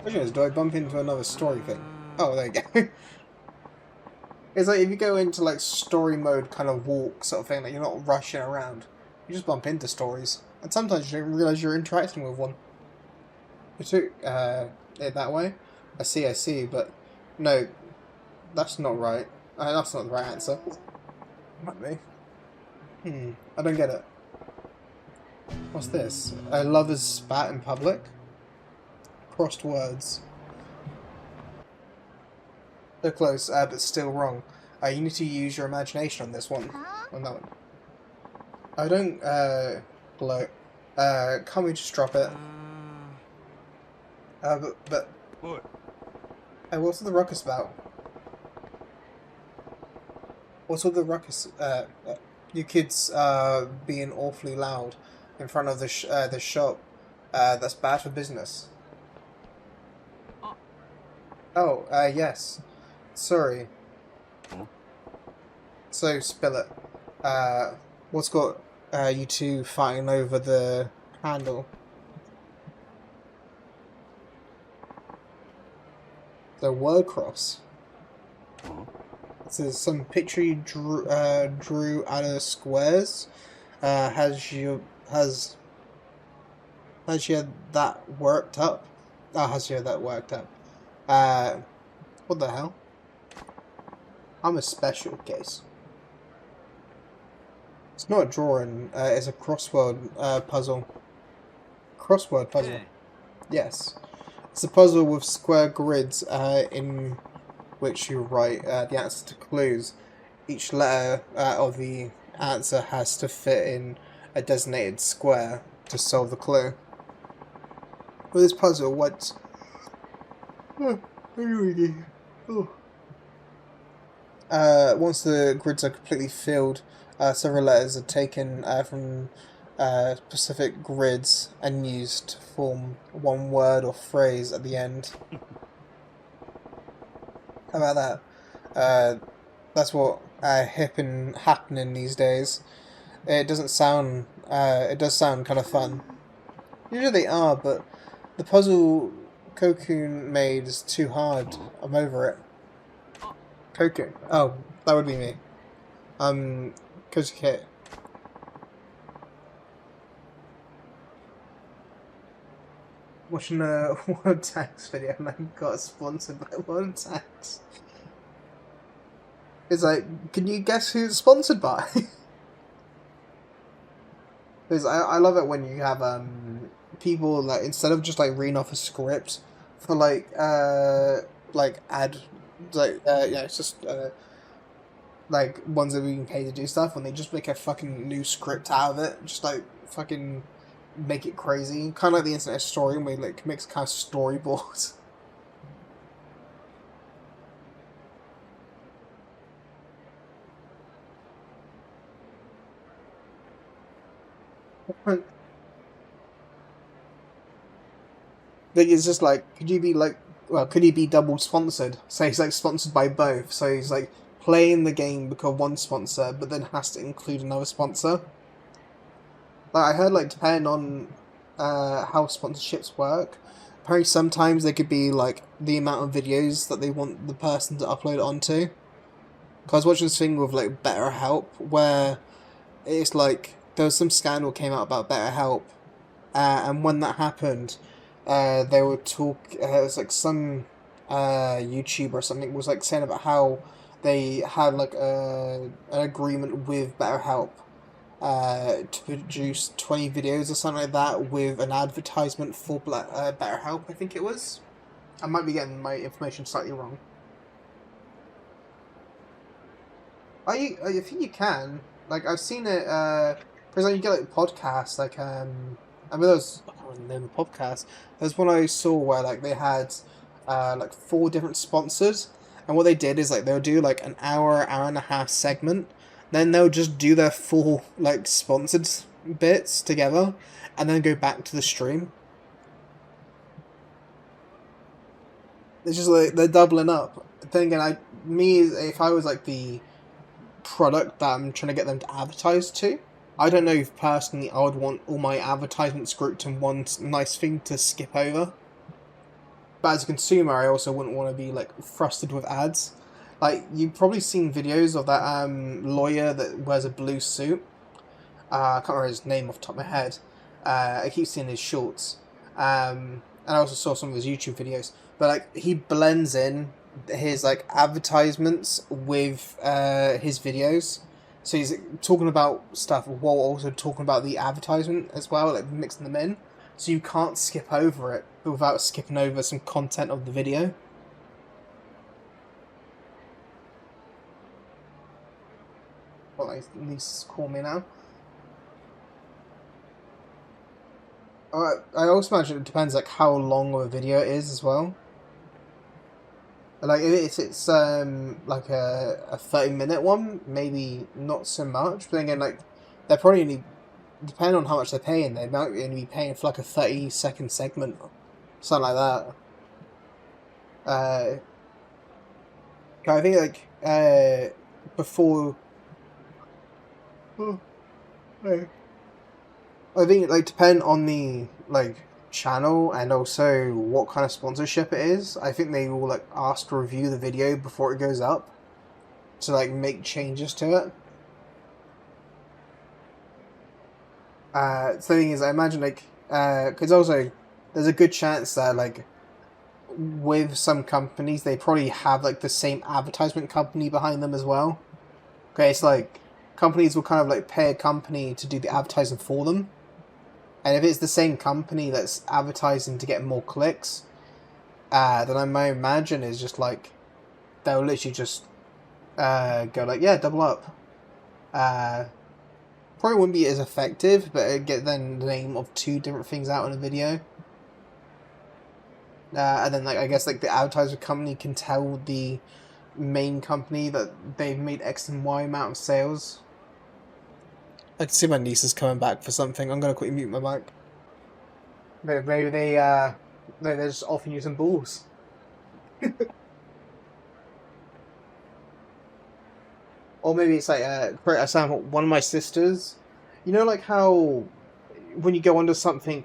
Question is, do I bump into another story thing? Oh, there you go. It's like if you go into like story mode kind of walk sort of thing, like you're not rushing around, you just bump into stories. And sometimes you don't realise you're interacting with one. You took it that way? I see, but no, that's not right. That's not the right answer. Might be. I don't get it. What's this? A lover's spat in public? Crossed words. So close, but still wrong. You need to use your imagination on this one. On that one. I don't, gloat. Can't we just drop it? But... Hey, what's all the ruckus about? What's all the ruckus, you kids, being awfully loud in front of the shop? That's bad for business. Oh, yes. Sorry. So, spill it. What's got, you two fighting over the handle? The word cross. This is some picture you drew out of squares. Has you had that worked up? Oh, has you had that worked up? What the hell? I'm a special case. It's not a drawing, it's a crossword puzzle. Crossword puzzle. Okay. Yes. It's a puzzle with square grids in which you write the answer to clues. Each letter of the answer has to fit in a designated square to solve the clue. With this puzzle, once the grids are completely filled, several letters are taken from specific grids and used to form one word or phrase at the end. How about that? That's what happening these days. It doesn't sound. It does sound kind of fun. Usually they are, but the puzzle Cocoon made is too hard. I'm over it. Cocoon. Oh, that would be me. Kosuke. Watching a World Tax video and I got sponsored by World Tax. It's like, can you guess who it's sponsored by? Because I love it when you have people like instead of just like reading off a script for like it's just like ones that we can pay to do stuff, when they just make a fucking new script out of it, just like fucking make it crazy, kind of like the Internet Story, where like makes kind of storyboards. Like it's just like, could you be like, well, could he be double sponsored? So he's like sponsored by both. So he's like playing the game because one sponsor, but then has to include another sponsor. Like I heard, like depending on how sponsorships work, apparently sometimes they could be like the amount of videos that they want the person to upload it onto. Cause I was watching this thing with like BetterHelp where it's like there was some scandal came out about BetterHelp, and when that happened, they would talk. It was like some YouTuber or something was like saying about how they had like an agreement with BetterHelp to produce 20 videos or something like that with an advertisement for BetterHelp. I think it was. I might be getting my information slightly wrong. I think you can. Like I've seen it. For example, you get like podcasts. Like I mean, there was, I can't remember the name of the podcast. There's one I saw where like they had like 4 different sponsors, and what they did is like they would do like an hour and a half segment, then they'll just do their full like sponsored bits together, and then go back to the stream. It's just like they're doubling up. Then again, if I was like the product that I'm trying to get them to advertise to, I don't know if personally I would want all my advertisements grouped in one nice thing to skip over. But as a consumer, I also wouldn't want to be like frustrated with ads. Like you've probably seen videos of that lawyer that wears a blue suit. I can't remember his name off the top of my head. I keep seeing his shorts. And I also saw some of his YouTube videos. But like he blends in his like advertisements with his videos. So he's talking about stuff while also talking about the advertisement as well, like mixing them in. So you can't skip over it without skipping over some content of the video. Well, my niece call me now. I also imagine it depends like how long of a video it is as well. Like if it's like a 30-minute one, maybe not so much. But then again, like they're probably only depending on how much they're paying. They might only be paying for like a 30-second segment, something like that. I think like before. I think it like depend on the like channel and also what kind of sponsorship it is. I think they will like ask to review the video before it goes up to like make changes to it. The thing is, I imagine like because also there's a good chance that like with some companies they probably have like the same advertisement company behind them as well. Okay, it's like companies will kind of like pay a company to do the advertising for them. And if it's the same company that's advertising to get more clicks, then I might imagine is just like they'll literally just go like, yeah, double up. Probably wouldn't be as effective, but it'd get then the name of two different things out in a video. And then like I guess like the advertiser company can tell the main company that they've made X and Y amount of sales. I can see my niece is coming back for something. I'm gonna quickly mute my mic. Maybe they're just offering you some balls. Or maybe it's like for example, one of my sisters. You know, like how when you go onto something.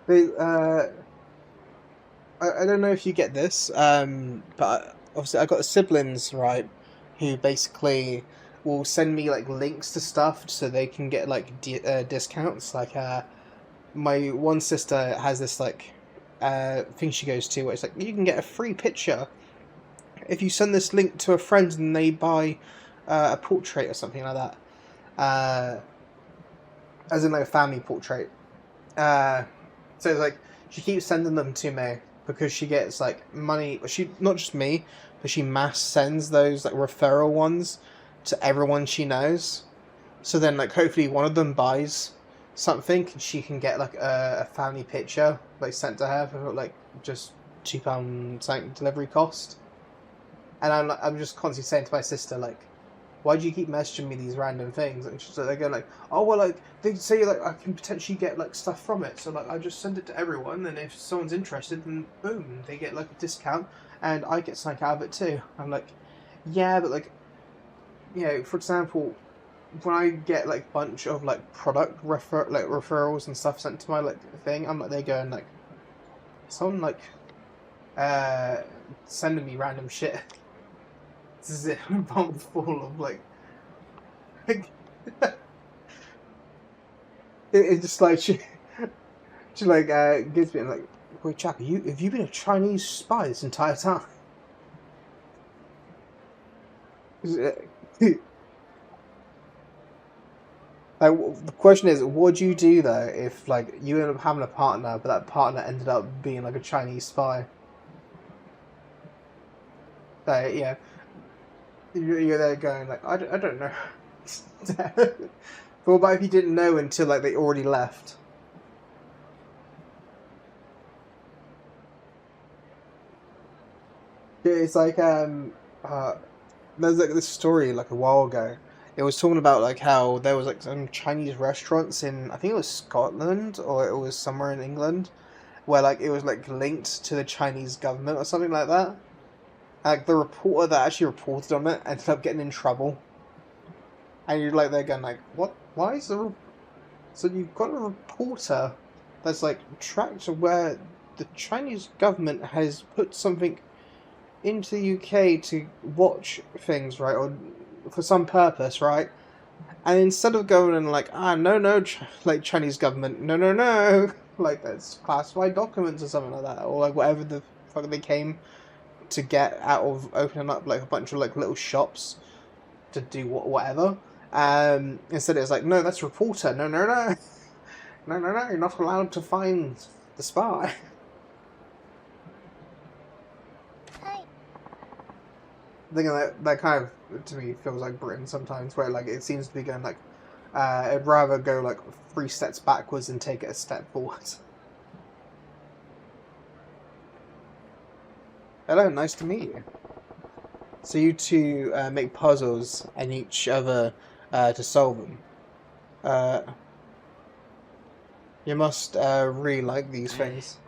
They I don't know if you get this, but obviously I got siblings, right, who basically will send me like links to stuff so they can get like discounts. Like my one sister has this like thing she goes to where it's like you can get a free picture if you send this link to a friend and they buy a portrait or something like that. As in like a family portrait. So it's like she keeps sending them to me because she gets like money. She not just me, but she mass sends those like referral ones to everyone she knows. So then like hopefully one of them buys something and she can get like a family picture like sent to her for like just £2 something delivery cost. And I'm just constantly saying to my sister like, why do you keep messaging me these random things? And she's like, they're going like, oh well, like they say like I can potentially get like stuff from it, so like I just send it to everyone, and if someone's interested, then boom, they get like a discount, and I get something out of it too. I'm like, yeah, but like, you know, for example, when I get like bunch of like product referrals and stuff sent to my like thing, I'm like, they're going like, someone like, sending me random shit. This is it. I'm bomb full of like it's just like she like gives me like, wait, Jack, have you been a Chinese spy this entire time? Like, the question is, what do you do though if like you ended up having a partner, but that partner ended up being like a Chinese spy? Yeah. You're there going like, I don't know. But what about if you didn't know until like they already left? It's like there's like this story like a while ago. It was talking about like how there was like some Chinese restaurants in, I think it was Scotland or it was somewhere in England, where like it was like linked to the Chinese government or something like that. Like the reporter that actually reported on it ended up getting in trouble, and you're like they're going like, what why is there? So you've got a reporter that's like tracked where the Chinese government has put something into the UK to watch things, right, or for some purpose, right? And instead of going and like, no, like Chinese government, no, like that's classified documents or something like that, or like whatever the fuck they came to get out of opening up like a bunch of like little shops to do whatever. Instead it's like, no, that's reporter, no, you're not allowed to find the spy. I think that kind of, to me, feels like Britain sometimes, where like it seems to be going like, I'd rather go like 3 steps backwards and take it a step forward. Hello, nice to meet you. So you two make puzzles and each other to solve them. You must really like these things.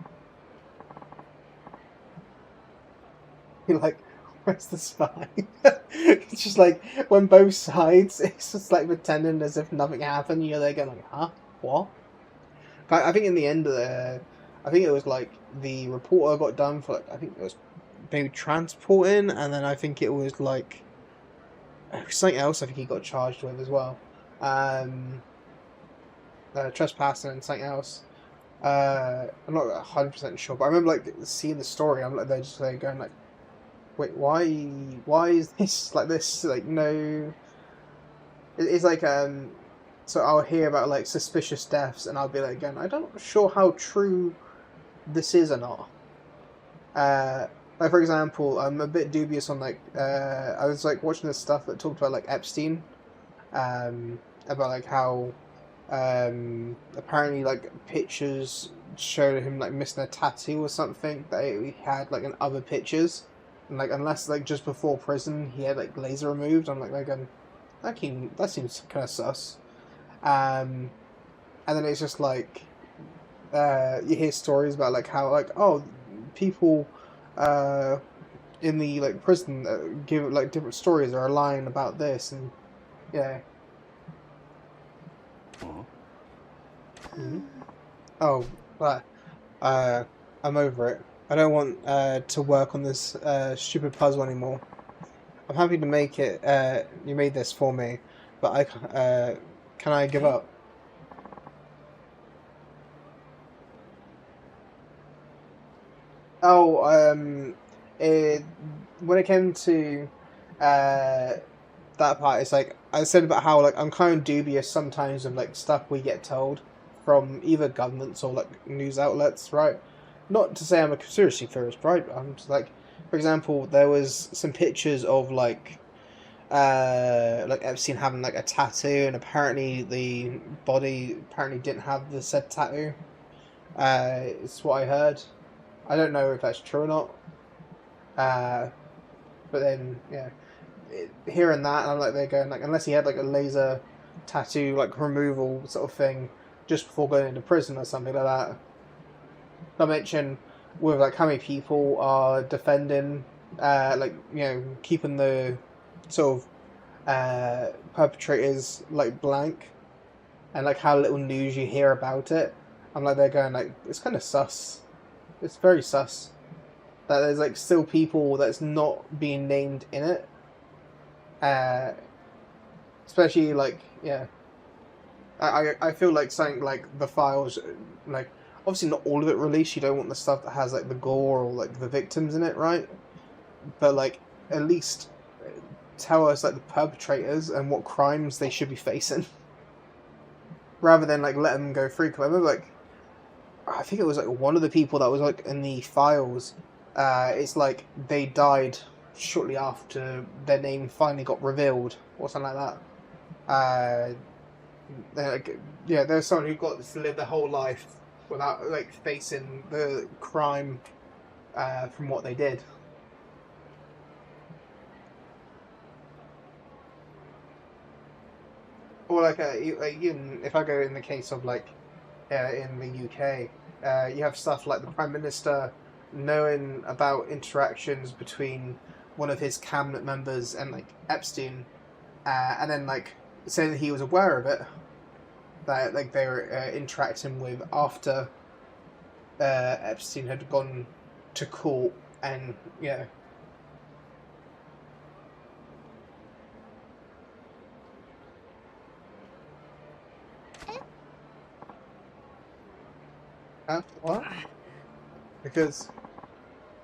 You're like, where's the spy? It's just like, when both sides, it's just like pretending as if nothing happened. You're there going like, huh? What? I think in the end, I think it was like the reporter got done for like, I think it was maybe transporting, and then I think it was like something else I think he got charged with as well. Trespassing and something else. I'm not 100% sure, but I remember like seeing the story. I'm like, they're just like going like, wait, why is this like this? Like, no, it's like so I'll hear about like suspicious deaths, and I'll be like, again, I'm not sure how true this is or not. Like for example, I'm a bit dubious on like I was like watching this stuff that talked about like Epstein, about like how apparently like pictures showed him like missing a tattoo or something that he had like in other pictures, and like unless like just before prison he had like laser removed. I'm like that seems kind of sus. And then it's just like you hear stories about like how like people in the like prison give like different stories or are lying about this, and yeah. Mm-hmm. Oh, but I'm over it. I don't want to work on this stupid puzzle anymore. I'm happy to make it. You made this for me, but can I give up? Oh, when it came to that part, it's like I said about how like I'm kind of dubious sometimes of like stuff we get told from either governments or like news outlets, right? Not to say I'm a conspiracy theorist, right? I'm just like, for example, there was some pictures of like Epstein having like a tattoo, and apparently the body apparently didn't have the said tattoo. It's what I heard. I don't know if that's true or not. But then yeah, hearing that, and I'm like, they're going like, unless he had like a laser tattoo like removal sort of thing just before going into prison or something like that. Not mention with like how many people are defending, like keeping the sort of perpetrators like blank, and like how little news you hear about it. I'm like, they're going like, it's kind of sus. It's very sus that there's like still people that's not being named in it. Especially like I feel like something like the files, like obviously not all of it released. You don't want the stuff that has like the gore or like the victims in it, right? But like at least tell us like the perpetrators and what crimes they should be facing, rather than like let them go free. Cause I remember like I think it was like one of the people that was like in the files. It's like they died shortly after their name finally got revealed or something like that. Like, yeah, there's someone who got to live their whole life without like facing the crime from what they did. Or like even if I go in the case of like in the UK, you have stuff like the Prime Minister knowing about interactions between one of his cabinet members and like Epstein, and then like saying that he was aware of it, that like they were interacting with after Epstein had gone to court, and yeah. What? Because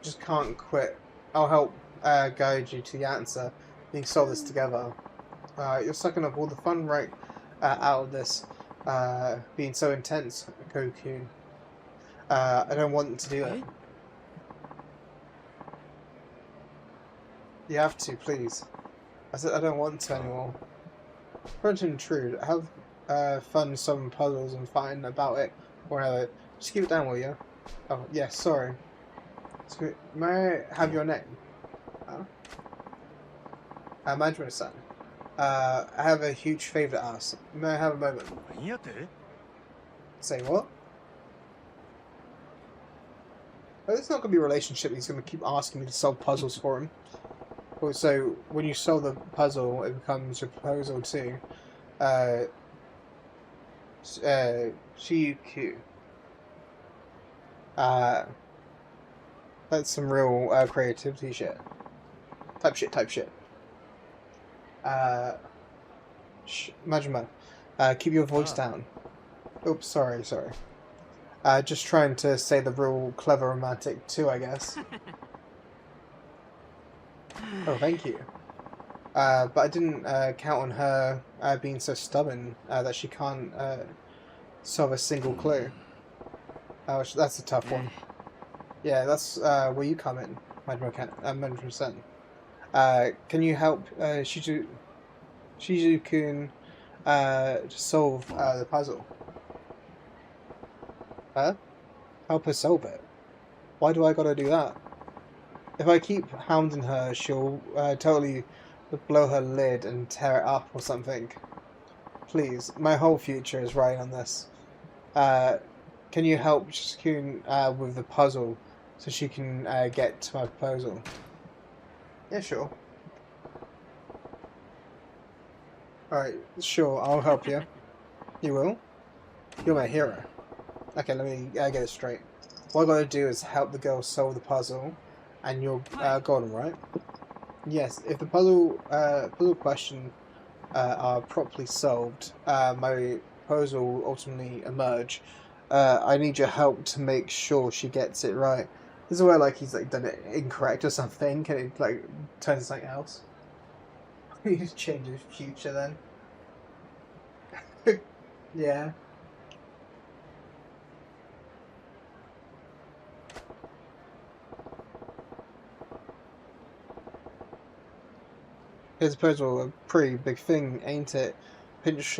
just can't quit. I'll help guide you to the answer. We can solve this together. You're sucking up all the fun right out of this being so intense, Kokun. I don't want to do it. You have to, please. I said I don't want to anymore. Don't intrude. Have fun solving puzzles and fighting about it. Whatever. Just keep it down, will you? Oh, yes, sorry. May I have your name? Mandarin-san. I have a huge favour to ask. May I have a moment? Say what? Oh, it's not going to be a relationship. He's going to keep asking me to solve puzzles for him. So, when you solve the puzzle, it becomes your proposal to Chiyuku. That's some real creativity shit. Type shit. Majima, keep your voice down. Oops, sorry. Just trying to say the real clever romantic too, I guess. Oh, thank you. But I didn't count on her being so stubborn that she can't solve a single clue. That's a tough one. Yeah, that's where you come in, Mandarin-san. Can you help Shizu-kun solve the puzzle? Huh? Help her solve it? Why do I gotta do that? If I keep hounding her, she'll totally blow her lid and tear it up or something. Please, my whole future is riding on this. Can you help Shizu-kun with the puzzle so she can get to my proposal? Yeah, sure. Alright, sure, I'll help you. You will? You're my hero. Okay, let me get it straight. What I gotta do is help the girl solve the puzzle, and you're golden, right? Yes, if the puzzle question are properly solved, my proposal will ultimately emerge. I need your help to make sure she gets it right. This is where like he's like done it incorrect or something, and it like turns to something else. He just changes future then. Yeah. His proposal a pretty big thing, ain't it? Pinch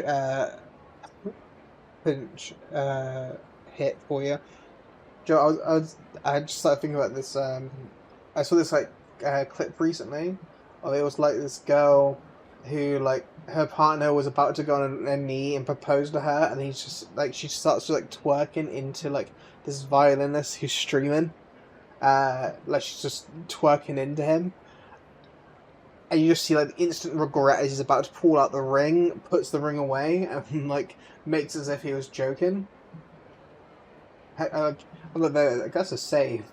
hit for you. Joe, I just started thinking about this. I saw this like clip recently. It was like this girl who like her partner was about to go on a knee and propose to her, and he's just like she starts like twerking into like this violinist who's streaming. Like she's just twerking into him. And you just see like instant regret as he's about to pull out the ring, puts the ring away, and like makes as if he was joking. I guess a save.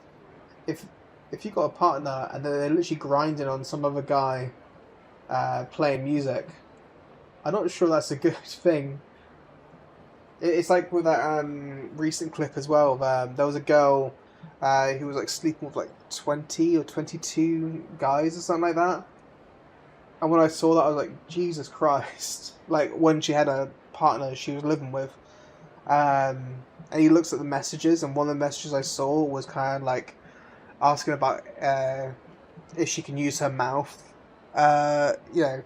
If you got a partner and they're literally grinding on some other guy playing music, I'm not sure that's a good thing. It's like with that recent clip as well. There was a girl who was like sleeping with like 20 or 22 guys or something like that. And when I saw that, I was like, Jesus Christ. Like, when she had a partner she was living with. And he looks at the messages, and one of the messages I saw was kind of like asking about if she can use her mouth. You know,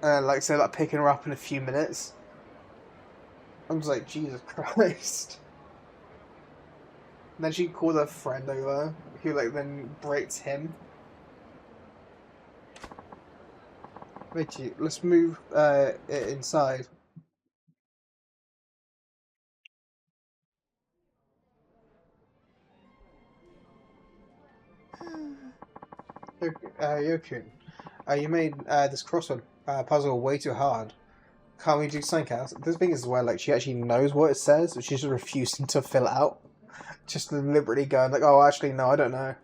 like, say, like, picking her up in a few minutes. I was like, Jesus Christ. And then she called her friend over, who, like, then breaks him. Wait, let's move it inside. Yokun, you made this crossword puzzle way too hard. Can't we do something else? The thing is where like she actually knows what it says, but she's just refusing to fill it out. Just deliberately going like, "Oh, actually, no, I don't know."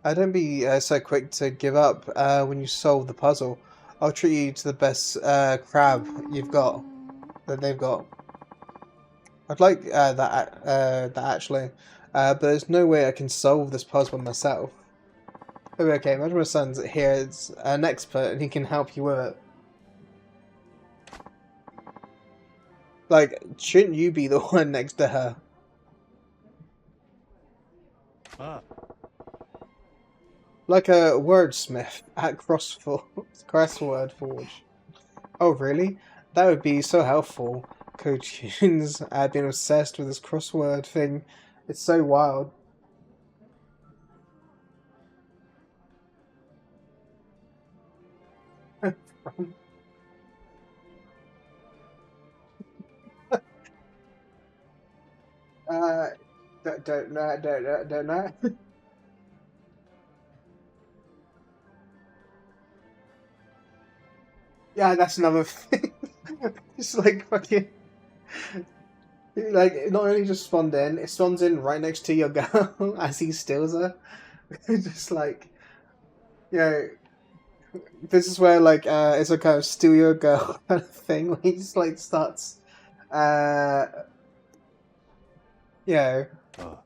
Don't be so quick to give up when you solve the puzzle. I'll treat you to the best crab you've got that they've got. I'd like that actually, but there's no way I can solve this puzzle myself. Okay, imagine my son's here is an expert and he can help you with it. Like, shouldn't you be the one next to her? Ah. Like a wordsmith at Crossword Forge. Oh, really? That would be so helpful. Coach Yune's been obsessed with this crossword thing. It's so wild. uh, don't know. Yeah, that's another thing. It's like fucking, like not only just spawned in, it spawns in right next to your girl as he steals her. Just like, you know, this is where like it's a kind of steal your girl kind of thing. Where he just like starts, uh, you know, Ah.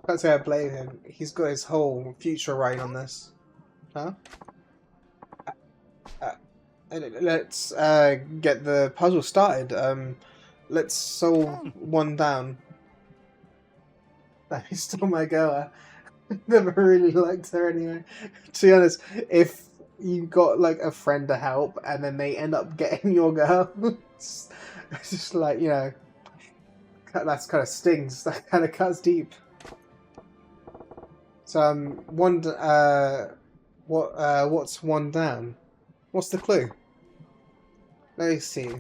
that's how I blame him. He's got his whole future right on this, huh? Uh, let's get the puzzle started. Let's solve one down. He stole my girl. Never really liked her anyway. To be honest, if you got like a friend to help and then they end up getting your girl, it's just like, you know, that's kind of stings. That kind of cuts deep. So what's one down? What's the clue? Let me see.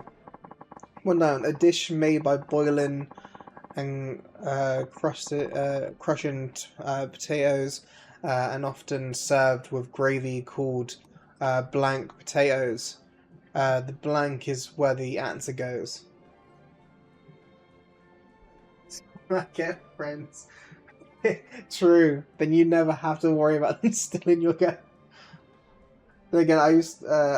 One down. A dish made by boiling and crushing potatoes, and often served with gravy called blank potatoes. The blank is where the answer goes. Okay, friends. True. Then you never have to worry about them stealing your gun. Then again, I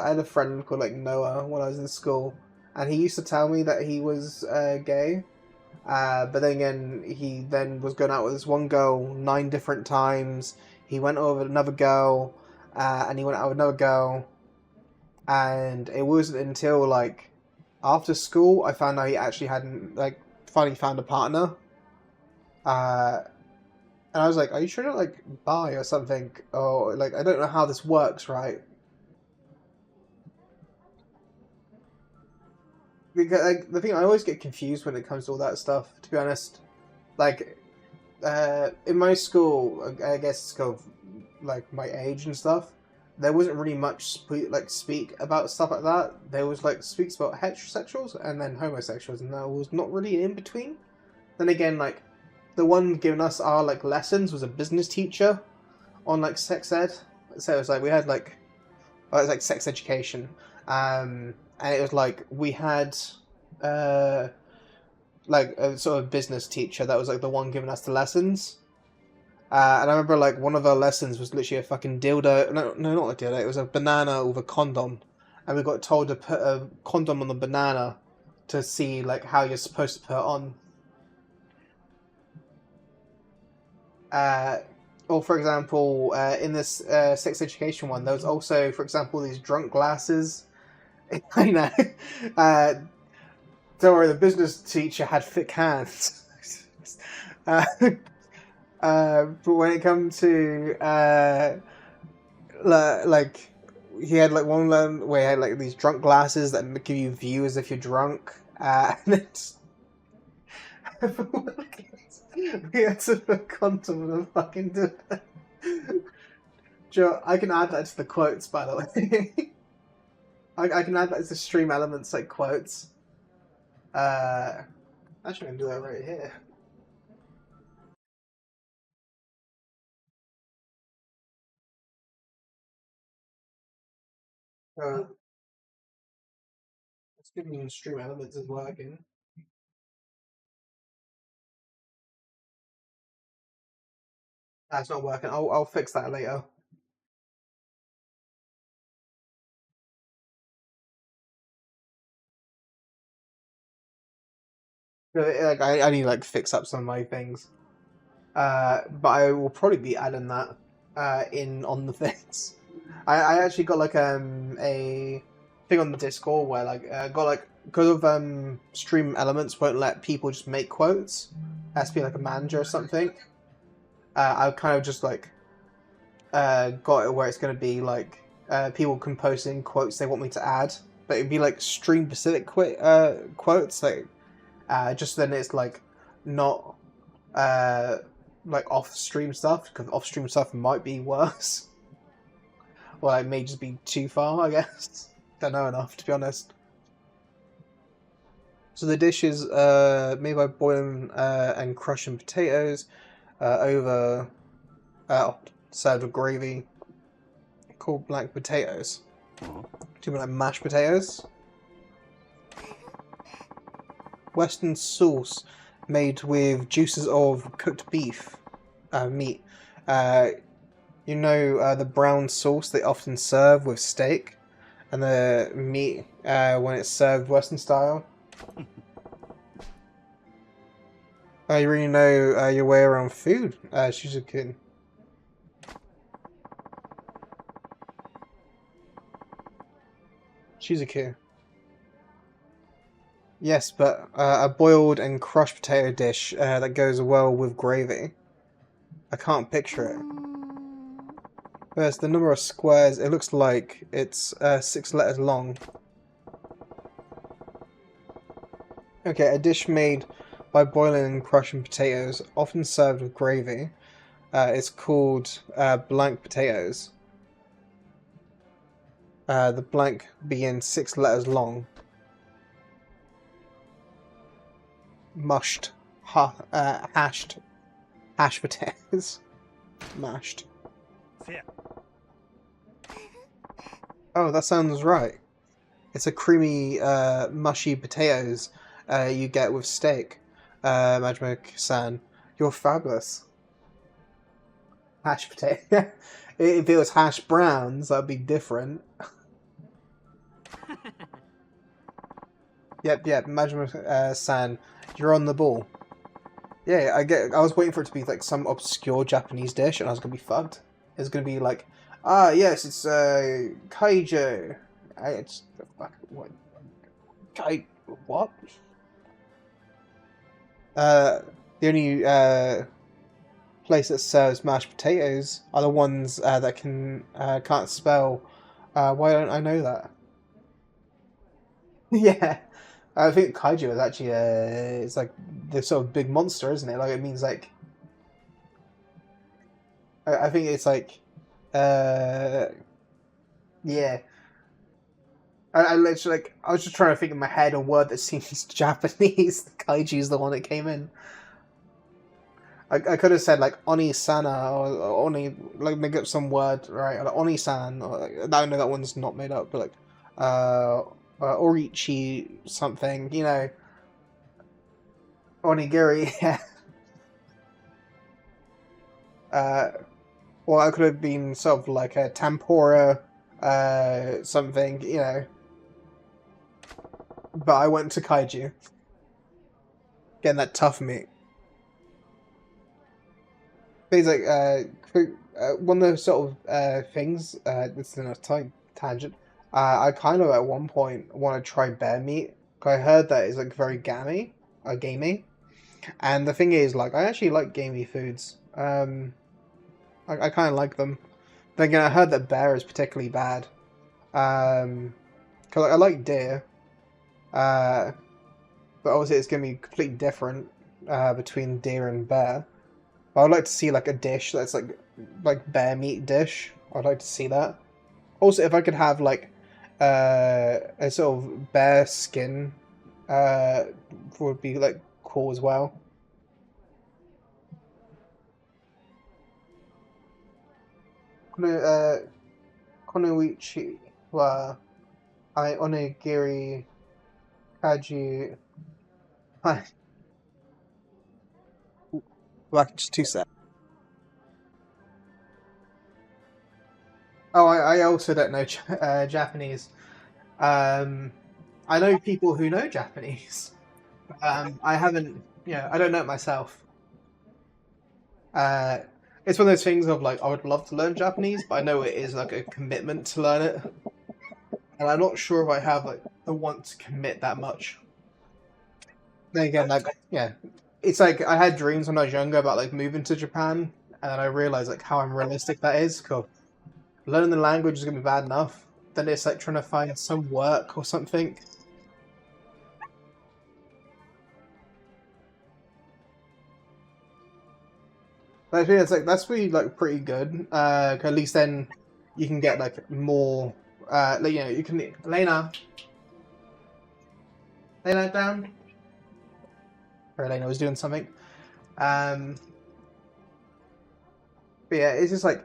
had a friend called like Noah when I was in school, and he used to tell me that he was gay. But then again, he then was going out with this one girl 9 different times. He went over with another girl, and he went out with another girl. And it wasn't until like after school I found out he actually hadn't like finally found a partner. Uh, and I was like, "Are you sure you're not like bi or something? Or like I don't know how this works, right?" Because like the thing I always get confused when it comes to all that stuff. To be honest, like in my school, I guess it's called like my age and stuff. There wasn't really much speak about stuff like that. There was like speaks about heterosexuals and then homosexuals, and there was not really an in between. Then again, like the one giving us our like lessons was a business teacher on like sex ed. So it was like we had like it was like sex education, and it was like we had uh like a sort of business teacher that was like the one giving us the lessons. And I remember like one of our lessons was literally a fucking dildo. No, no, not a dildo. It was a banana with a condom, and we got told to put a condom on the banana to see like how you're supposed to put it on. Uh, or for example, in this sex education one, there was also, for example, these drunk glasses. I know. Uh, don't worry, the business teacher had thick hands. uh, but when it comes to like he had like one of them where he had like these drunk glasses that give you view as if you're drunk. And it's we had to put condom with a fucking dildo. Joe, I can add that to the quotes, by the way. I can add that to stream elements like quotes. Uh, Actually, I can do that right here. Uh, Even stream elements is working. That's not working. I'll fix that later. Like I need to like fix up some of my things. But I will probably be adding that in on the things. I actually got like a thing on the Discord where like got like because of stream elements won't let people just make quotes. It has to be like a manager or something. I kind of just like got it where it's going to be like people can post in quotes they want me to add, but it'd be like stream specific quotes like just then it's like not like off stream stuff because off stream stuff might be worse. Well, it may just be too far, I guess. Don't know enough to be honest. So the dish is made by boiling and crushing potatoes over served with gravy called black potatoes. Do you mean like mashed potatoes? Western sauce made with juices of cooked beef meat. You know the brown sauce they often serve with steak and the meat when it's served Western style. You really know your way around food, Shizuku. Shizuku. Yes, but a boiled and crushed potato dish that goes well with gravy. I can't picture it. There's the number of squares. It looks like it's 6 letters long. Okay, a dish made by boiling and crushing potatoes, often served with gravy. It's called blank potatoes. The blank being 6 letters long. Mushed. Hashed. Hashed potatoes. Mashed. Oh, that sounds right. It's a creamy, mushy potatoes you get with steak. Majima-san, you're fabulous. Hash potato. If it was hash browns, that'd be different. Yep, Majima-san, you're on the ball. Yeah, I was waiting for it to be like some obscure Japanese dish, and I was gonna be fucked. It's gonna be like, yes, it's kaiju. It's what? What? The only place that serves mashed potatoes are the ones that can't spell. Why don't I know that? Yeah, I think kaiju is actually it's like the sort of big monster, isn't it? Like it means like I think it's like uh yeah. I literally like I was just trying to think in my head a word that seems Japanese. Kaiju is the one that came in. I could have said like Oni-sana or Oni, like make up some word, right? Like Oni-san, or like, I know that one's not made up, but like Orichi something, you know, Onigiri, yeah. Uh, or I could have been sort of like a tempura, something, you know. But I went to kaiju, getting that tough meat. Things like one of the sort of things. This is a tangent. I kind of at one point want to try bear meat. 'Cause I heard that it's like very gamey. And the thing is, like, I actually like gamey foods. I kind of like them. Then again, I heard that bear is particularly bad. 'Cause I like deer. Uh, but obviously it's gonna be completely different between deer and bear. I would like to see like a dish that's like bear meat dish. I'd like to see that. Also, if I could have like a sort of bear skin, uh, would be like cool as well. Konoichi wa onigiri How'd you? Hi. Like just 2 seconds. Oh, I also don't know Japanese. Um, I know people who know Japanese. I haven't. Yeah, I don't know it myself. Uh, it's one of those things of like I would love to learn Japanese, but I know it is like a commitment to learn it, and I'm not sure if I have like the want to commit that much. Then again, like yeah, it's like I had dreams when I was younger about like moving to Japan, and then I realized like how unrealistic that is. Cause learning the language is gonna be bad enough. Then it's like trying to find some work or something. But I think it's like that's really like pretty good. 'Cause at least then you can get like more. Like, you can Lena, lay that down. Or Elena was doing something. Um, but yeah, it's just like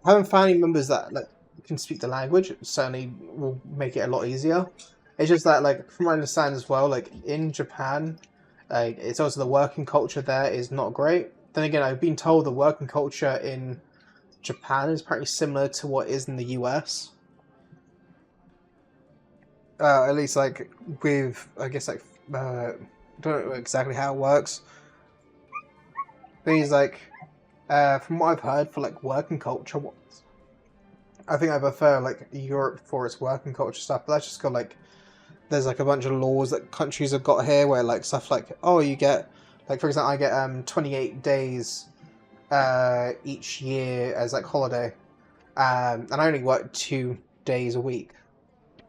having family members that like can speak the language certainly will make it a lot easier. It's just that like from what I understand as well, like in Japan, like it's also the working culture there is not great. Then again, I've been told the working culture in Japan is pretty similar to what is in the US. At least like with I guess like don't know exactly how it works. Things like from what I've heard for like working culture, I think I prefer like Europe for its working culture stuff. But that's just got like there's like a bunch of laws that countries have got here where like stuff like oh you get like for example I get 28 days each year as like holiday, and I only work 2 days a week,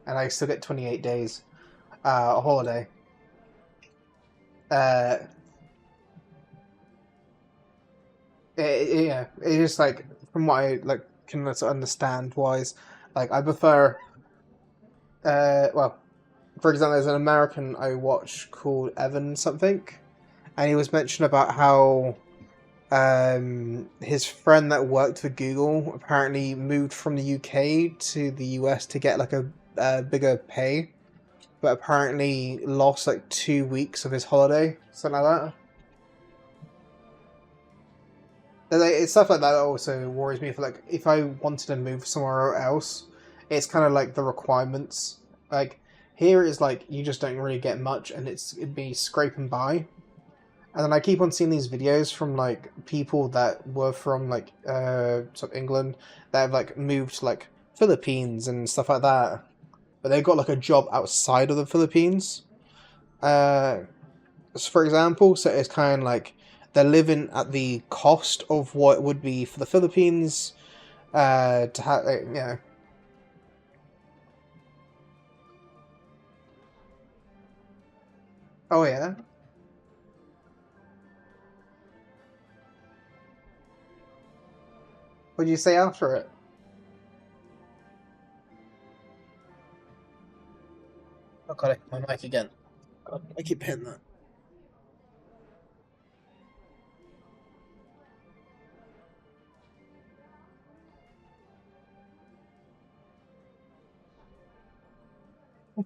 and I still get 28 days holiday. Uh, yeah, it's just like from what I like can sort of understand wise, like I prefer. Well, for example, there's an American I watch called Evan something, and he was mentioning about how his friend that worked for Google apparently moved from the UK to the US to get like a bigger pay, but apparently lost like 2 weeks of his holiday, something like that. And, like, it's stuff like that also worries me. If I wanted to move somewhere else, it's kind of like the requirements. Like here is like you just don't really get much, and it'd be scraping by. And then I keep on seeing these videos from like people that were from like sort of England that have like moved to like Philippines and stuff like that, but they've got like a job outside of the Philippines. Uh, for example, so it's kind of like they're living at the cost of what it would be for the Philippines to have, Oh yeah, what did you say after it? Oh god, my mic again. God, I keep hitting that.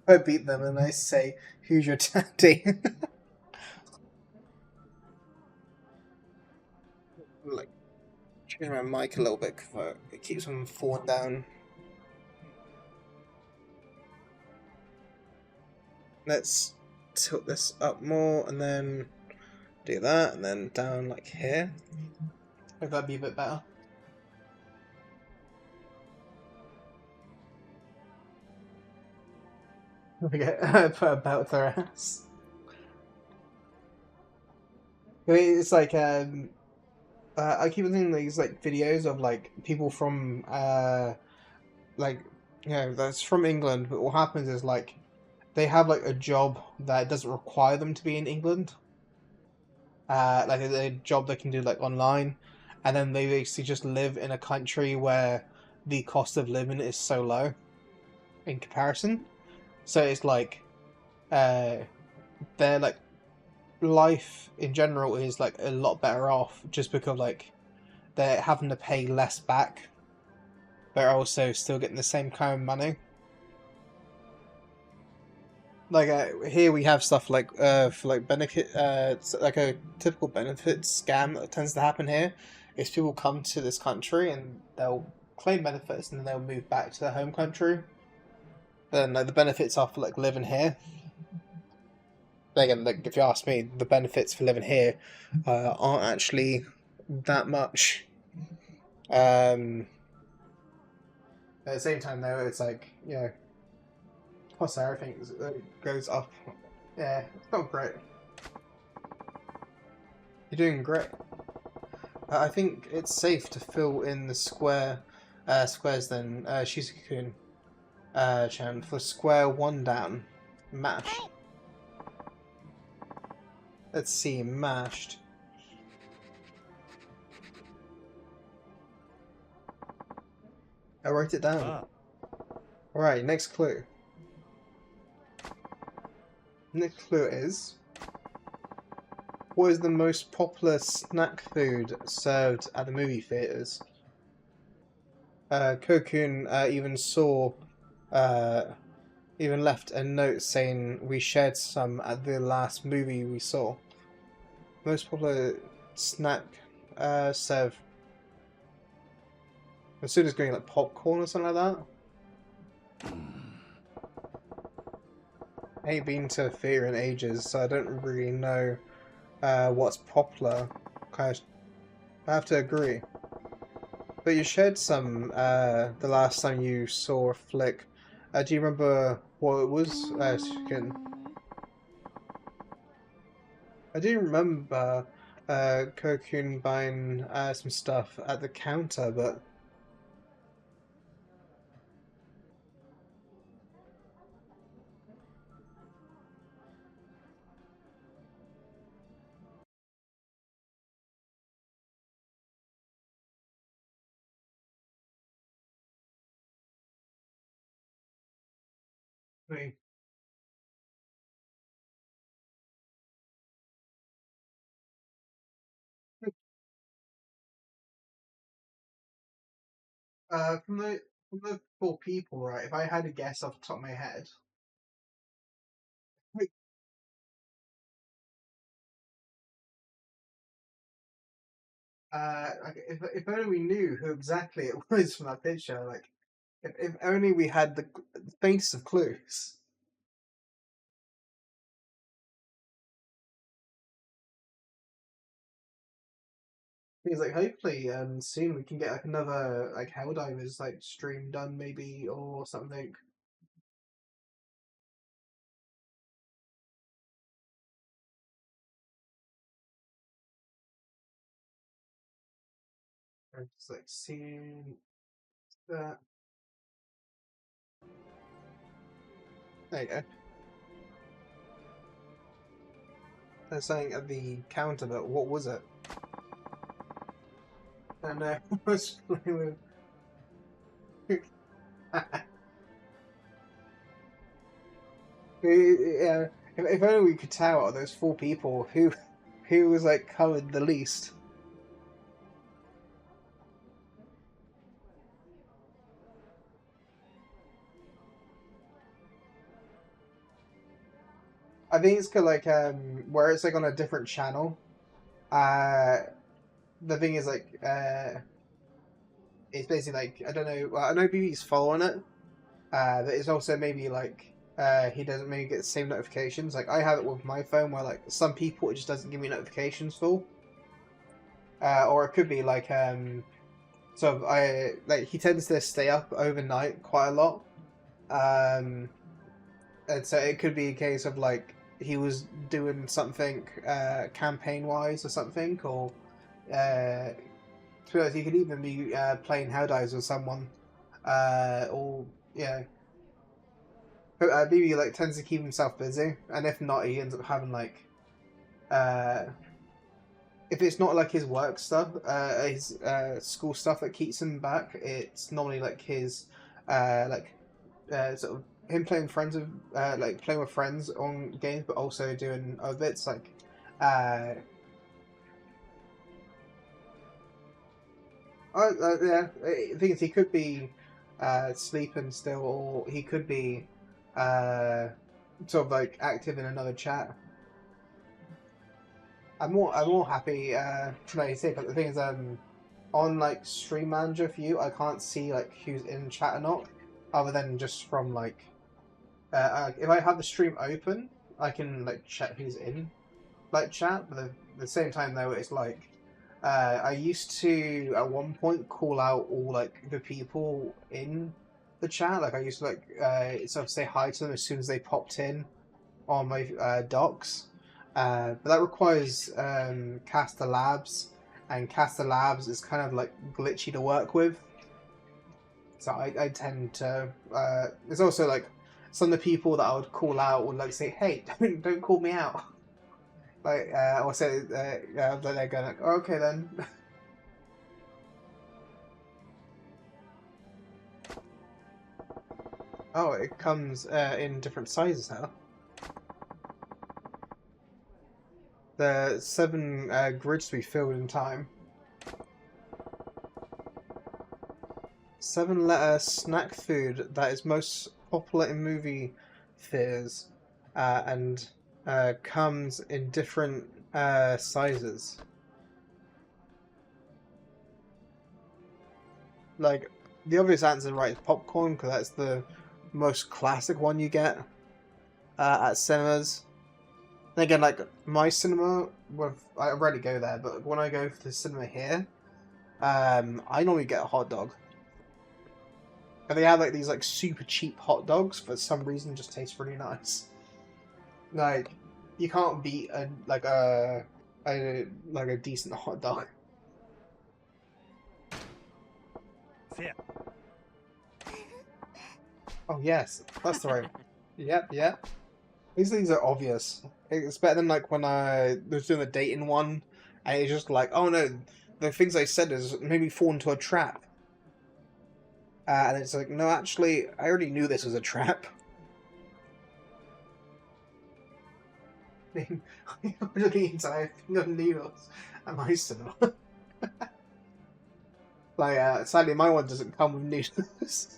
I beat them and I say, "Who's your daddy?" Like change my mic a little bit because it keeps on falling down. Let's tilt this up more and then do that and then down like here. Hope that'd be a bit better. Okay, I put a belt to their ass. I mean, it's like I keep seeing these like videos of like people from like that's from England, but what happens is like they have like a job that doesn't require them to be in England. Like a job they can do like online, and then they basically just live in a country where the cost of living is so low in comparison. So it's like uh, their like life in general is like a lot better off just because like they're having to pay less back, but also still getting the same kind of money. Like here we have stuff like for like benefit like a typical benefit scam that tends to happen here is people come to this country and they'll claim benefits and then they'll move back to their home country. Then like the benefits are for like living here. But again, like if you ask me, the benefits for living here aren't actually that much. Um, at the same time, though, it's like plus everything goes up. Yeah, it's not great. You're doing great. I think it's safe to fill in the squares then, Shizuku-kun, Chan, for square one down. Mash. Let's see, mashed. I wrote it down. Alright, next clue. Next clue is, what is the most popular snack food served at the movie theaters? Kokun even left a note saying we shared some at the last movie we saw. Most popular snack served. As soon as going like popcorn or something like that. I ain't been to a theatre in ages, so I don't really know what's popular. I have to agree. But you shared some the last time you saw a flick. Do you remember what it was? I do remember Kokun buying some stuff at the counter, but wait, from the four people, right? If I had a guess off the top of my head, wait, like, if only we knew who exactly it was from that picture, like if only we had the faintest of clues. Because like hopefully soon we can get like another like Helldivers like stream done maybe or something. Or just like seeing that. There you go. They're saying at the counter, but what was it? And I was playing with. Yeah, if only we could tell out of those four people who was like covered the least. I think it's 'cause, like where it's like on a different channel. Uh, the thing is like it's basically like I don't know. Well, I know BB's following it. But it's also maybe like he doesn't maybe get the same notifications. Like I have it with my phone where like some people it just doesn't give me notifications for. Or it could be like so I like he tends to stay up overnight quite a lot. Um and so it could be a case of like he was doing something campaign wise or something or to be honest, he could even be playing Helldivers with someone or yeah. But BB like tends to keep himself busy, and if not, he ends up having uh, if it's not like his work stuff, his school stuff that keeps him back. It's normally like his like sort of him playing friends with like playing with friends on games, but also doing other bits like yeah. The thing is, he could be sleeping still, or he could be. sort of like active in another chat. I'm more happy to know you say, but the thing is on like Stream Manager for you, I can't see like who's in chat or not, other than just from like if I have the stream open, I can like check who's in like chat. But at the same time though, it's like I used to at one point call out all like the people in the chat. Like I used to like sort of say hi to them as soon as they popped in on my docs. But that requires Caster Labs, and Caster Labs is kind of like glitchy to work with. So I tend to. There's also like some of the people that I would call out would like say, "Hey, don't call me out." Like or say, but they're going like, oh, "Okay then." Oh, it comes in different sizes now. The 7 grids to be filled in time. 7-letter snack food that is most popular in movie theaters and comes in different sizes. Like, the obvious answer, right, is popcorn, because that's the most classic one you get at cinemas. And again, like, my cinema, I rarely go there, but when I go to the cinema here, I normally get a hot dog. And they have like these like super cheap hot dogs for some reason just taste really nice. Like you can't beat a decent hot dog. Fair. Oh yes, that's the right. Yep. These things are obvious. It's better than like when I was doing the dating one, and it's just like, oh no, the things I said is made me fall into a trap. And it's like, no, actually, I already knew this was a trap. I ordered the entire thing of noodles at my cinema. Like, sadly, my one doesn't come with noodles.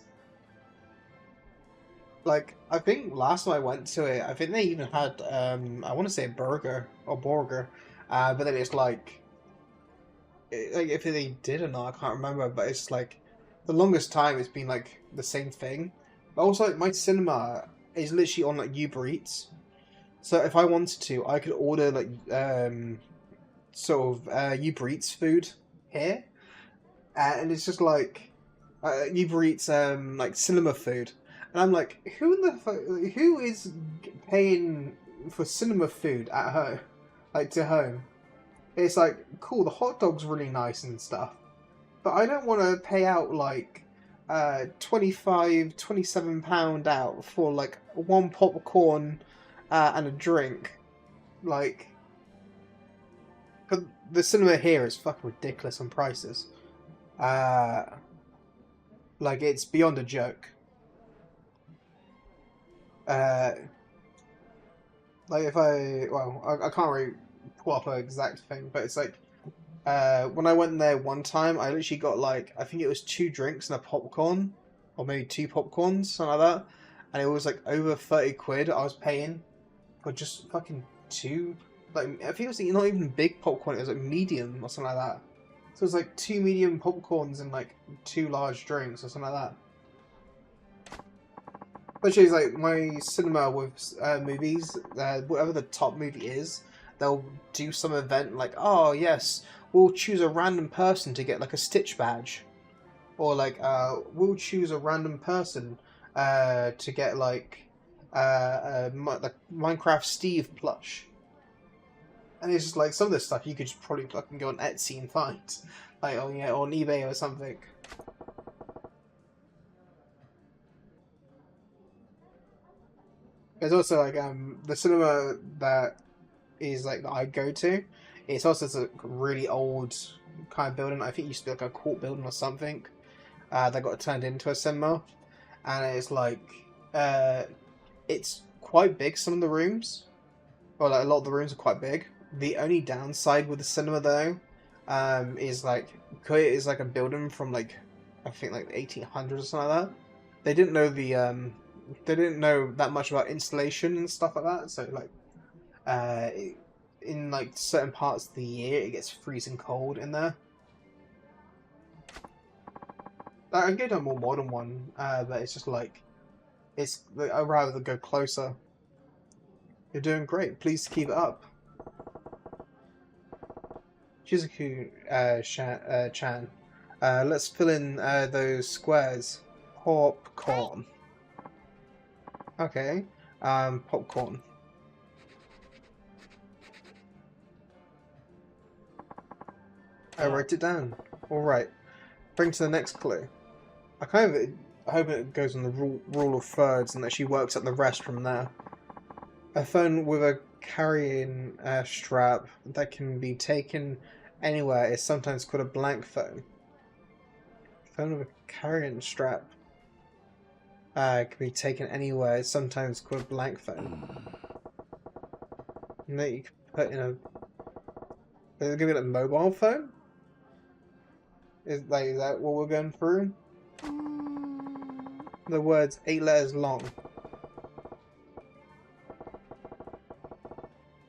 Like, I think last time I went to it, I think they even had, I want to say burger, but then it's like if they did or not, I can't remember, but it's like, the longest time it's been like the same thing. But also, like, my cinema is literally on like Uber Eats, so if I wanted to, I could order like sort of Uber Eats food here, and it's just like Uber Eats like cinema food, and I'm like, who is paying for cinema food at home, like to home? It's like, cool, the hot dog's really nice and stuff, but I don't want to pay out like 25, £27 out for like one popcorn and a drink. Like, 'cause the cinema here is fucking ridiculous on prices. Uh, like, it's beyond a joke. Uh, like, if I can't really pull up an exact thing, but it's like, when I went there one time, I literally got like, I think it was 2 drinks and a popcorn, or maybe 2 popcorns, something like that, and it was like over 30 quid I was paying for just fucking 2. Like, I think it was not even big popcorn, it was like medium or something like that. So it was like 2 medium popcorns and like 2 large drinks or something like that. Which is like my cinema with movies, whatever the top movie is, they'll do some event like, oh yes, we'll choose a random person to get like a Stitch badge, or like we'll choose a random person to get like like Minecraft Steve plush. And it's just like some of this stuff you could just probably fucking go on Etsy and find, like on eBay or something. There's also like the cinema that is like that I go to. It's also a really old kind of building. I think it used to be like a court building or something. That got turned into a cinema, and it's like it's quite big. Some of the rooms, or like a lot of the rooms are quite big. The only downside with the cinema though, is like because it is like a building from like I think like the 1800s or something like that. They didn't know they didn't know that much about insulation and stuff like that. So like, in like certain parts of the year, it gets freezing cold in there. I get a more modern one, but it's just like, I'd rather go closer. You're doing great. Please keep it up. Shizuku Chan. Let's fill in those squares. Popcorn. Okay. Popcorn. I wrote it down. Alright. Bring to the next clue. I hope it goes on the rule of thirds and that she works at the rest from there. A phone with a carrying strap that can be taken anywhere is sometimes called a blank phone. A phone with a carrying strap can be taken anywhere is sometimes called a blank phone. And that you can put in a... Is it going to be a mobile phone? Is that what we're going through? The word's 8 letters long.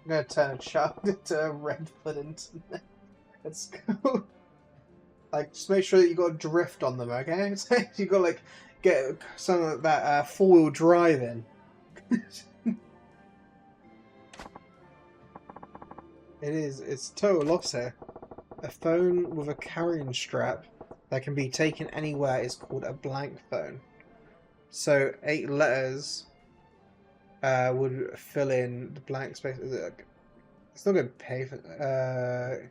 I'm gonna turn a child into a red pudding tonight. Let's go. Like, just make sure that you got drift on them, okay? You got like get some of that 4-wheel drive in. It's total loss here. A phone with a carrying strap that can be taken anywhere is called a blank phone. So 8 letters would fill in the blank space. It's not going to pay for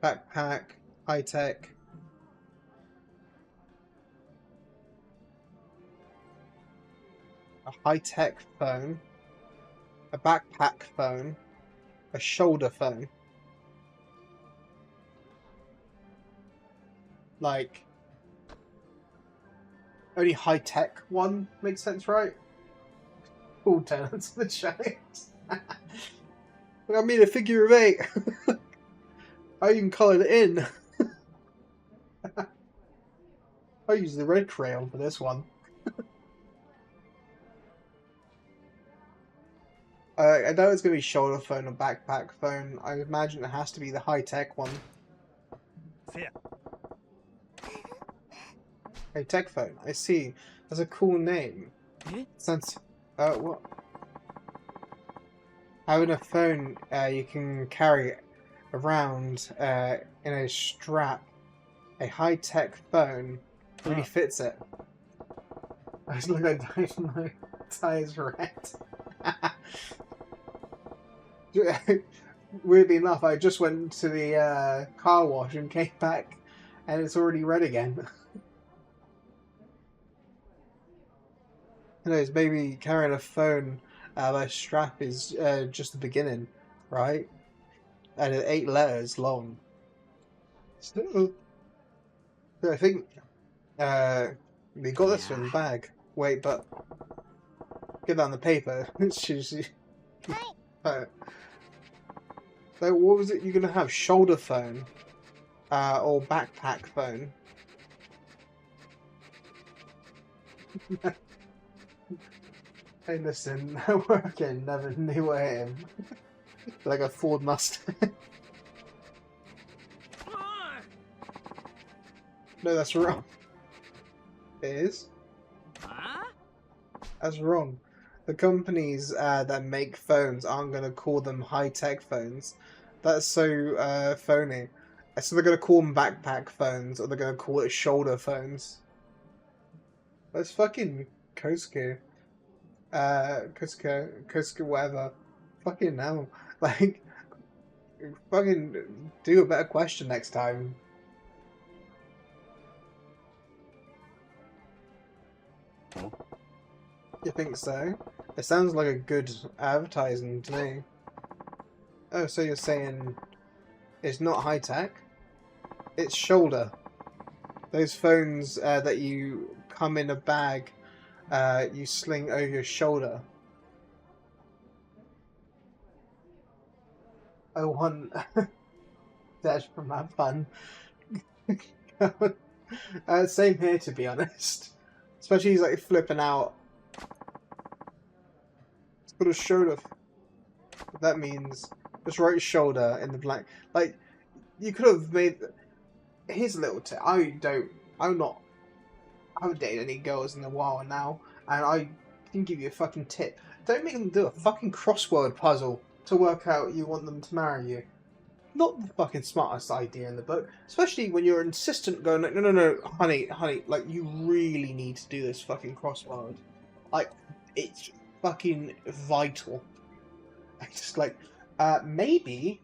backpack, high tech. A high tech phone, a backpack phone, a shoulder phone. Like, only high tech one makes sense, right? All tenants of the giant. I made a figure of 8. I even coloured it in. I used the red crayon for this one. I know it's going to be shoulder phone or backpack phone. I imagine it has to be the high-tech one. Fair. Hey, tech phone. I see. That's a cool name. Since, what? Having a phone you can carry around in a strap. A high-tech phone really fits it. I just look like my tires red. Weirdly enough, I just went to the car wash and came back, and it's already red again. Who knows, maybe carrying a phone by a strap is just the beginning, right? And it's 8 letters long. So I think we got this in the bag. Wait, but get that on the paper. So what was it you're gonna have? Shoulder phone, or backpack phone? Hey, listen, working never knew I am. Like a Ford Mustang. No, that's wrong. It is. That's wrong. The companies that make phones aren't going to call them high-tech phones. That's so phony. So they're going to call them backpack phones, or they're going to call it shoulder phones. That's fucking Kosuke. Kosuke, whatever. Fucking hell. Like, fucking do a better question next time. You think so? It sounds like a good advertising to me. Oh, so you're saying it's not high tech? It's shoulder. Those phones that you come in a bag, you sling over your shoulder. I want dash from that fun. Same here, to be honest. Especially he's like flipping out. It's got a shoulder. That means his right shoulder in the blank. Like, you could have made. Here's a little tip. I'm not. I haven't dated any girls in a while now, and I can give you a fucking tip. Don't make them do a fucking crossword puzzle to work out you want them to marry you. Not the fucking smartest idea in the book, especially when you're insistent going like, no, no, no, honey, like you really need to do this fucking crossword. Like, it's fucking vital. It's just like, maybe.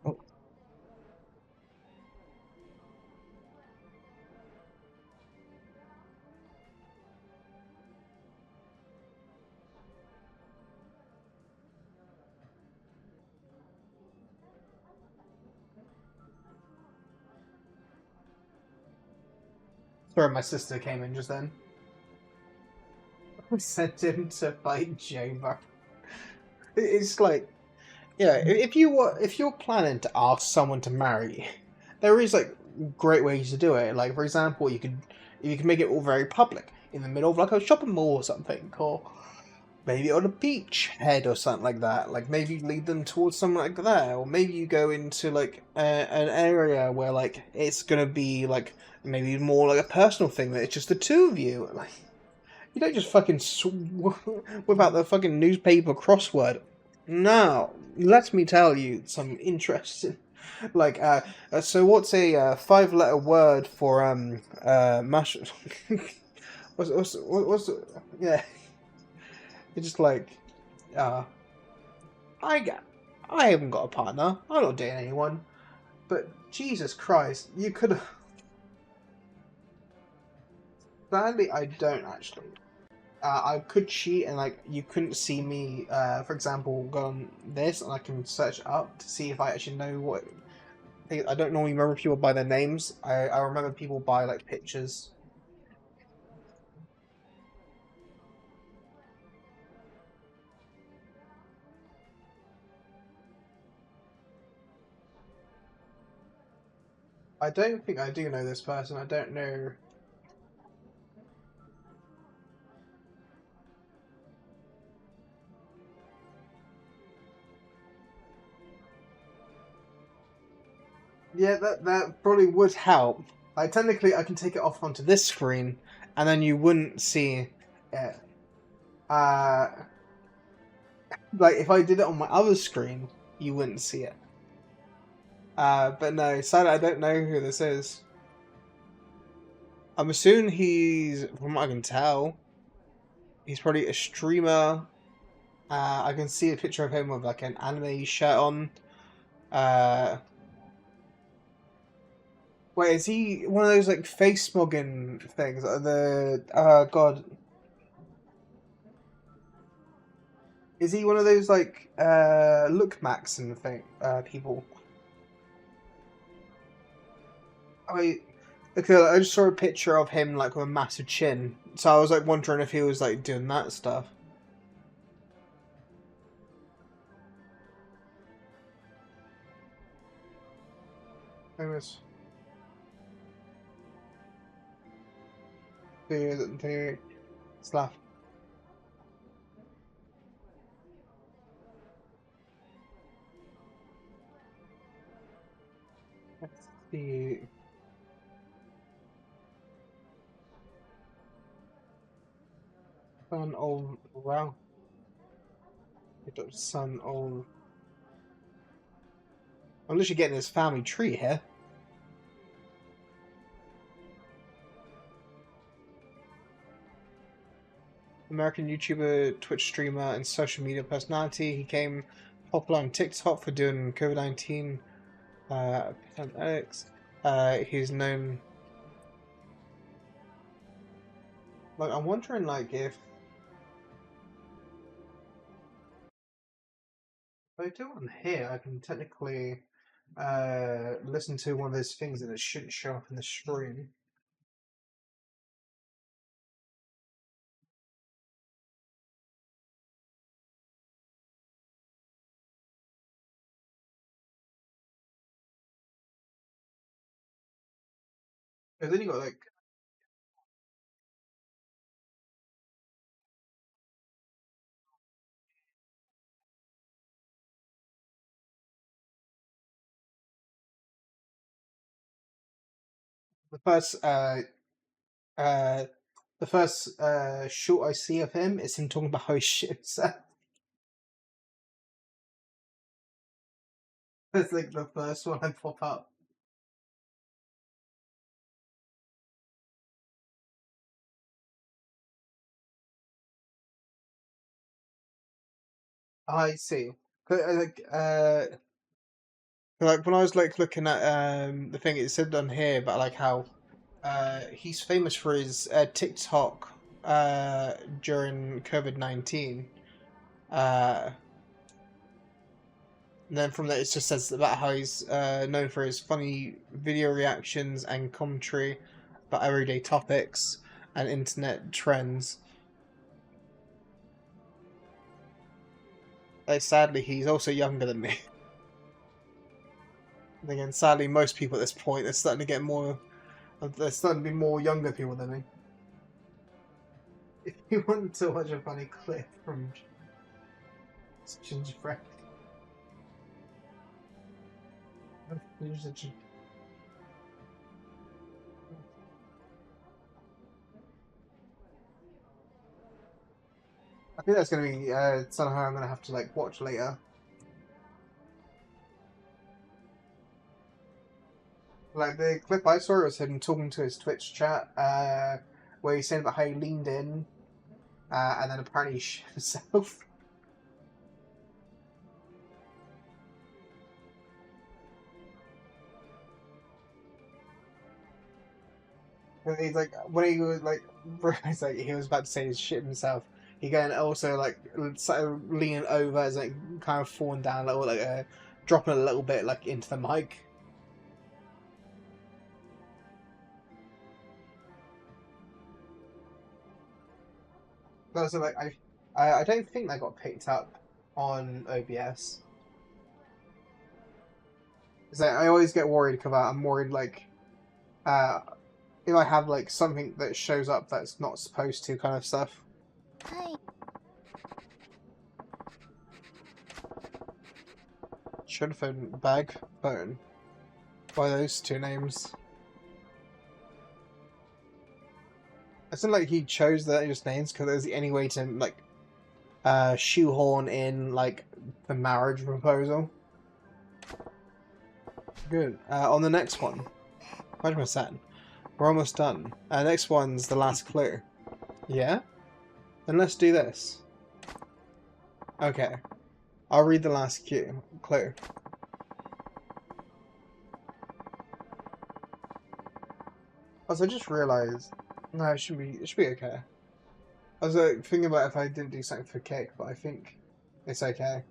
Oh, sorry, my sister came in just then. I sent him to fight Jover. It's like, yeah, if you're planning to ask someone to marry you, there is like great ways to do it. Like for example, you can make it all very public in the middle of like a shopping mall or something, or maybe on a beach head or something like that. Like maybe lead them towards something like that, or maybe you go into like an area where like it's gonna be like maybe more like a personal thing that it's just the two of you. Like you don't just fucking whip out the fucking newspaper crossword. Now, let me tell you some interesting. Like, so what's a five-letter word for mash? What's yeah? It's just like, uh, I got, I haven't got a partner. I'm not dating anyone. But Jesus Christ, you could have. Sadly, I don't actually. I could cheat and like you couldn't see me. For example, go on this and I can search it up to see if I actually know what. I don't normally remember people by their names. I remember people by like pictures. I don't think I do know this person. I don't know. Yeah, that probably would help. Like technically, I can take it off onto this screen, and then you wouldn't see it. Uh, like if I did it on my other screen, you wouldn't see it. But no, sadly, I don't know who this is. I'm assuming he's, from what I can tell, he's probably a streamer. I can see a picture of him with like an anime shirt on. Uh, Wait, is he one of those like face smogging things? The God, is he one of those like look Max and thing people? I Okay, I just saw a picture of him like with a massive chin, so I was like wondering if he was like doing that stuff. Famous the Slav. Let's see. Son of Ralph. Son of. I'm literally getting his family tree here. American YouTuber, Twitch streamer, and social media personality. He came popular on TikTok for doing COVID-19 pandemics. He's known. Like, I'm wondering, like, if I do it on here, I can technically listen to one of those things that it shouldn't show up in the stream. And then you got like The first uh the first short I see of him is him talking about how he shits. That's like the first one I pop up. I see. Like like when I was like looking at the thing, it said on here about like how he's famous for his TikTok during COVID-19. Uh, and then from there, it just says about how he's known for his funny video reactions and commentary about everyday topics and internet trends. Like, sadly, he's also younger than me. And again, sadly, most people at this point are starting to get more. There's starting to be more younger people than me. If you want to watch a funny clip from Gingerbread, I think that's going to be somehow I'm going to have to like watch later. Like the clip I saw was him talking to his Twitch chat, where he's saying about how he leaned in, and then apparently he shit himself. And he's like, when he was like, realized like he was about to say he shit himself, he again also like started leaning over, as like kind of falling down a little, like dropping a little bit like into the mic. So like I don't think that got picked up on OBS. So I always get worried because I'm worried like uh if I have like something that shows up that's not supposed to kind of stuff. Hi. Should phone bag phone. By those two names. It's not like he chose those names because there's any way to like shoehorn in like the marriage proposal. Good. On the next one, 100%. We're almost done. Next one's the last clue. Yeah? Then let's do this. Okay. I'll read the last clue. Also, I just realised. No, it should be okay. I was thinking about if I didn't do something for cake, but I think it's okay.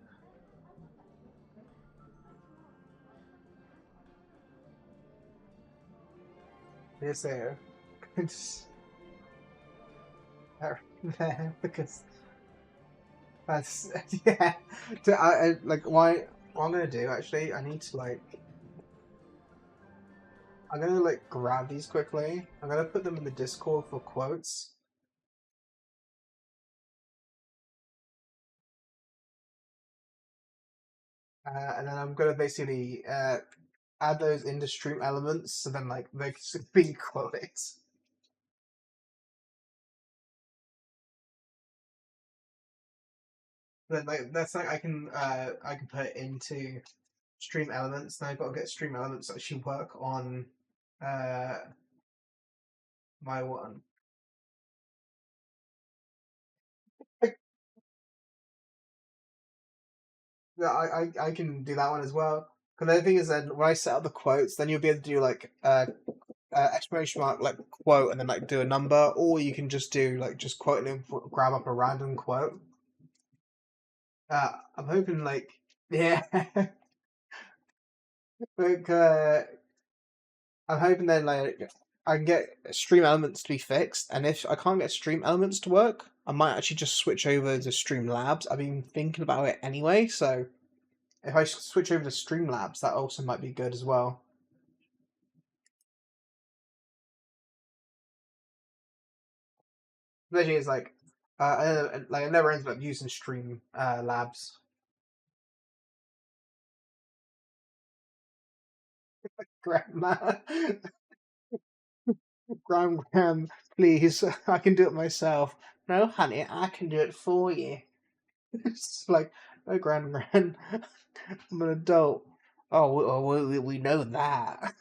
Yes, there. Just there because that's yeah. Like why? What I'm gonna do actually, I need to like. I'm gonna like grab these quickly. I'm gonna put them in the Discord for quotes. And then I'm gonna basically add those into stream elements, so then like they can be quoted. Then like that's like I can put it into stream elements. Now I've got to get stream elements that actually work on uh my one. Yeah, I can do that one as well. Because the thing is, then when I set up the quotes, then you'll be able to do like exclamation mark like quote and then like do a number, or you can just do like just quote and grab up a random quote. I'm hoping like yeah, like I'm hoping then like I can get stream elements to be fixed, and if I can't get stream elements to work, I might actually just switch over to Streamlabs. I've been thinking about it anyway, so if I switch over to Streamlabs, that also might be good as well. Especially is like, I never ended up using Stream Labs. Grandma. Gram, please, I can do it myself. No, honey, I can do it for you. It's like, no, Gran, I'm an adult. Oh, we know that.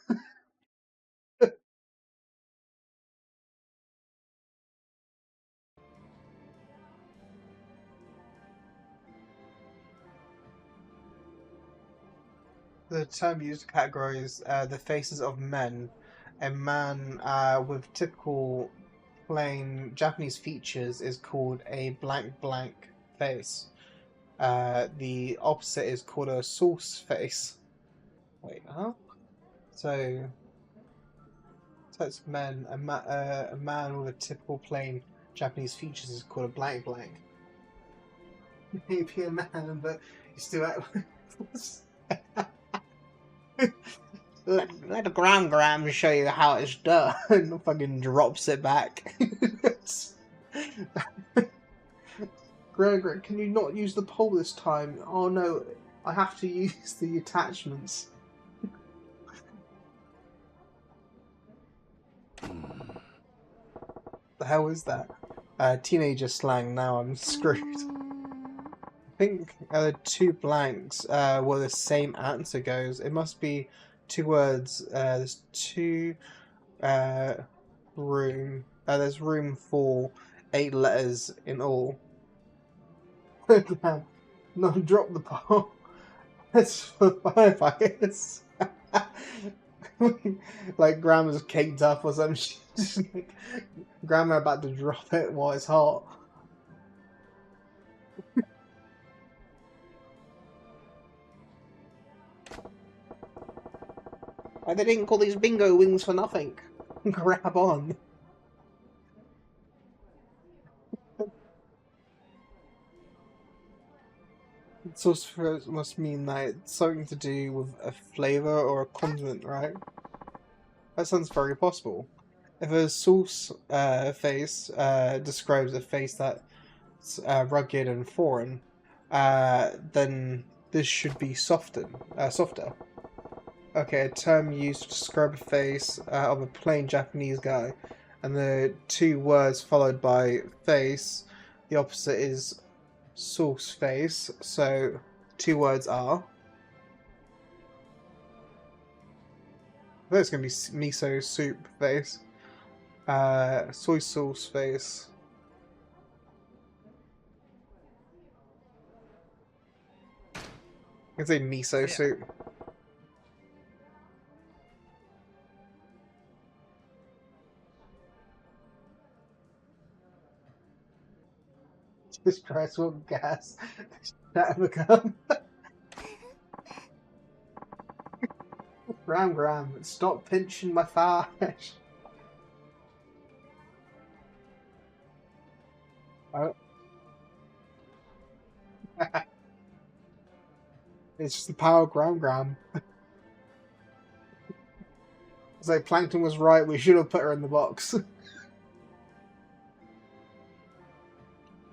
The term used to categorize the faces of men. A man with typical plain Japanese features is called a blank blank face. The opposite is called a sauce face. Wait, huh? So, types of men, a man with a typical plain Japanese features is called a blank blank. Maybe a man, but you still let the gram show you how it's done. Fucking drops it back. Gram, can you not use the pole this time? Oh no, I have to use the attachments. The hell is that? Teenager slang. Now I'm screwed. I think the two blanks where the same answer goes. It must be two words. There's two room. There's room for 8 letters in all. No, drop the ball. That's for firefighters. Like grandma's caked up or something. She's like, grandma about to drop it while it's hot. They didn't call these bingo wings for nothing. Grab on. Sauce must mean that it's something to do with a flavour or a condiment, right? That sounds very possible. If a sauce face describes a face that's rugged and foreign, then this should be softer. Okay, a term used to describe a face of a plain Japanese guy, and the two words followed by face, the opposite is sauce face, so two words are. I think it's going to be miso soup face, soy sauce face. I can say miso soup. Jesus Christ, what gas that become? Gram, stop pinching my thigh. Oh. It's just the power of Gram. It's like Plankton was right, we should have put her in the box.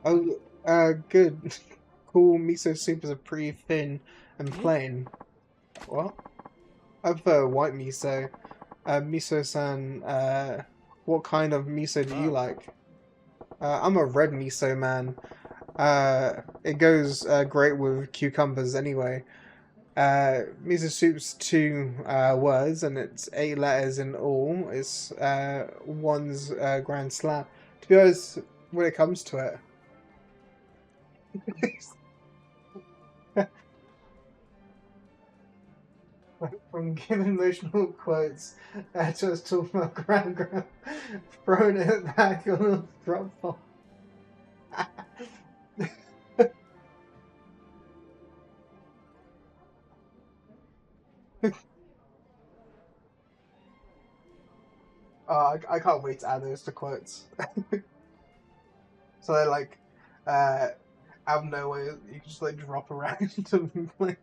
Oh, good. Cool, miso soup is a pretty thin and plain. What? I prefer white miso. Miso-san, what kind of miso do you like? I'm a red miso man. It goes great with cucumbers anyway. Miso soup's 2 words and it's 8 letters in all. It's one's grand slam. To be honest, when it comes to it, from giving emotional quotes to us talking about Gram, throwing it back on a drop ball. I can't wait to add those to quotes. So they're like, out of nowhere, you can just like drop around and like.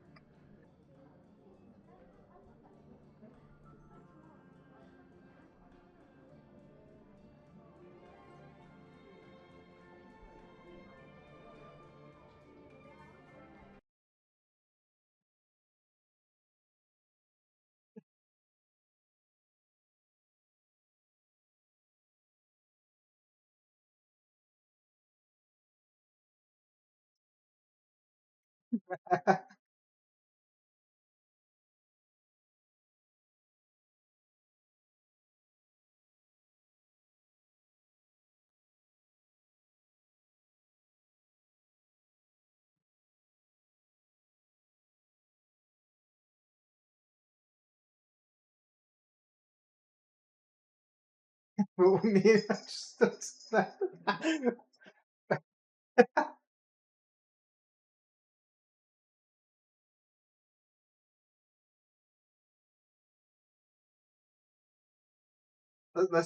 Well, me, that's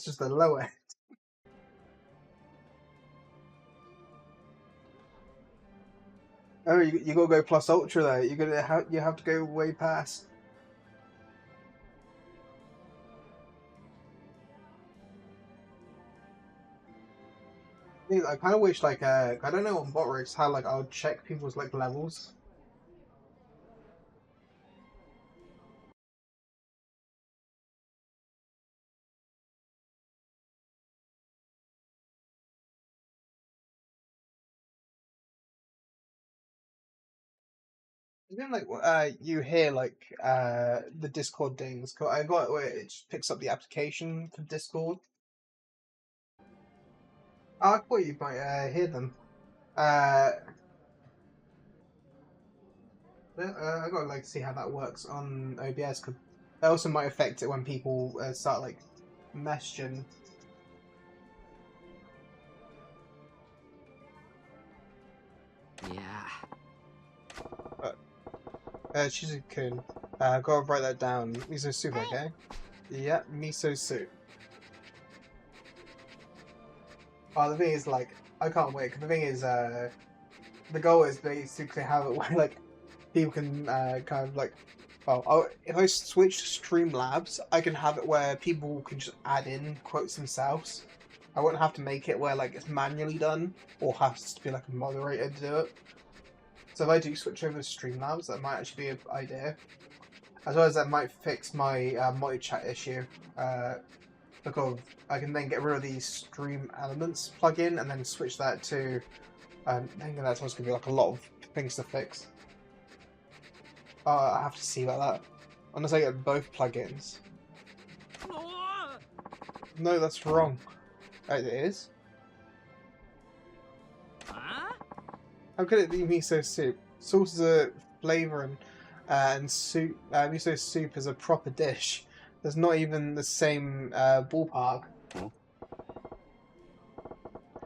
just the low end. Oh, you gotta go plus ultra though. You have to go way past. I kind of wish like I don't know on bot rigs how like I would check people's like levels. Then like you hear like the Discord dings. I got it where it just picks up the application for Discord. Oh, I thought you might hear them. I gotta like see how that works on OBS because it also might affect it when people start like messaging. Yeah. Shizu-kun, gotta write that down. Miso soup, okay? Yeah, miso soup. Oh, the thing is, like, I can't wait. 'Cause the thing is, the goal is basically have it where like people can kind of like, well, if I switch to Streamlabs, I can have it where people can just add in quotes themselves. I won't have to make it where like it's manually done or has to be like a moderator to do it. So if I do switch over to Streamlabs, that might actually be an idea. As well as that might fix my multi-chat issue. Because I can then get rid of these stream elements plugin and then switch that to. I think that's what's going to be like a lot of things to fix. I have to see about that. Unless I get both plugins. No, that's wrong. It is? Huh? How could it be miso soup? Sauce is a flavour and soup. Miso soup is a proper dish. There's not even the same ballpark.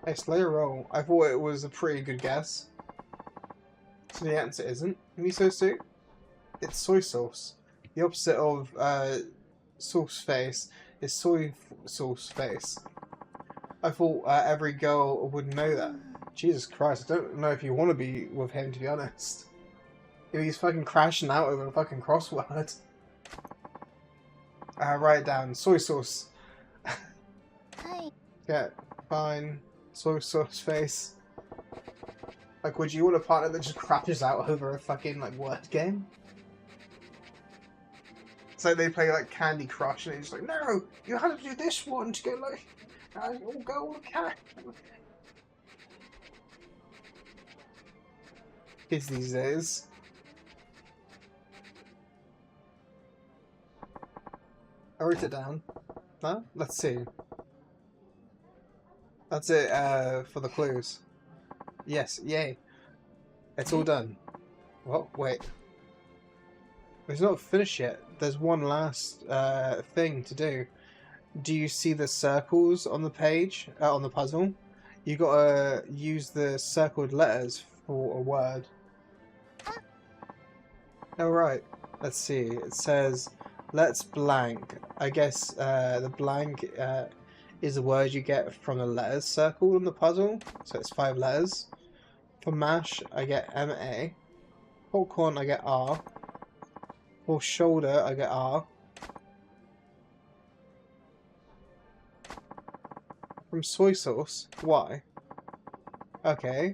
Hey, Slayer roll. I thought it was a pretty good guess. So the answer isn't miso soup. It's soy sauce. The opposite of sauce face is soy sauce face. I thought every girl would know that. Jesus Christ, I don't know if you want to be with him, to be honest. If he's fucking crashing out over a fucking crossword. Write it down. Soy sauce. Yeah, fine. Soy sauce face. Like, would you want a partner that just crashes out over a fucking, like, word game? It's like they play, like, Candy Crush, and it's just like, no, you had to do this one to get, like, go on cat. Kids these days. I wrote it down. Huh? Let's see. That's it for the clues. Yes, yay. It's all done. What? Wait. It's not finished yet. There's one last thing to do. Do you see the circles on the page, on the puzzle? You gotta use the circled letters for a word. Alright, let's see. It says, let's blank. I guess the blank is a word you get from the letters circled on the puzzle. So it's 5 letters. For mash, I get M-A. Popcorn, I get R. For shoulder, I get R. From soy sauce, Y. Okay.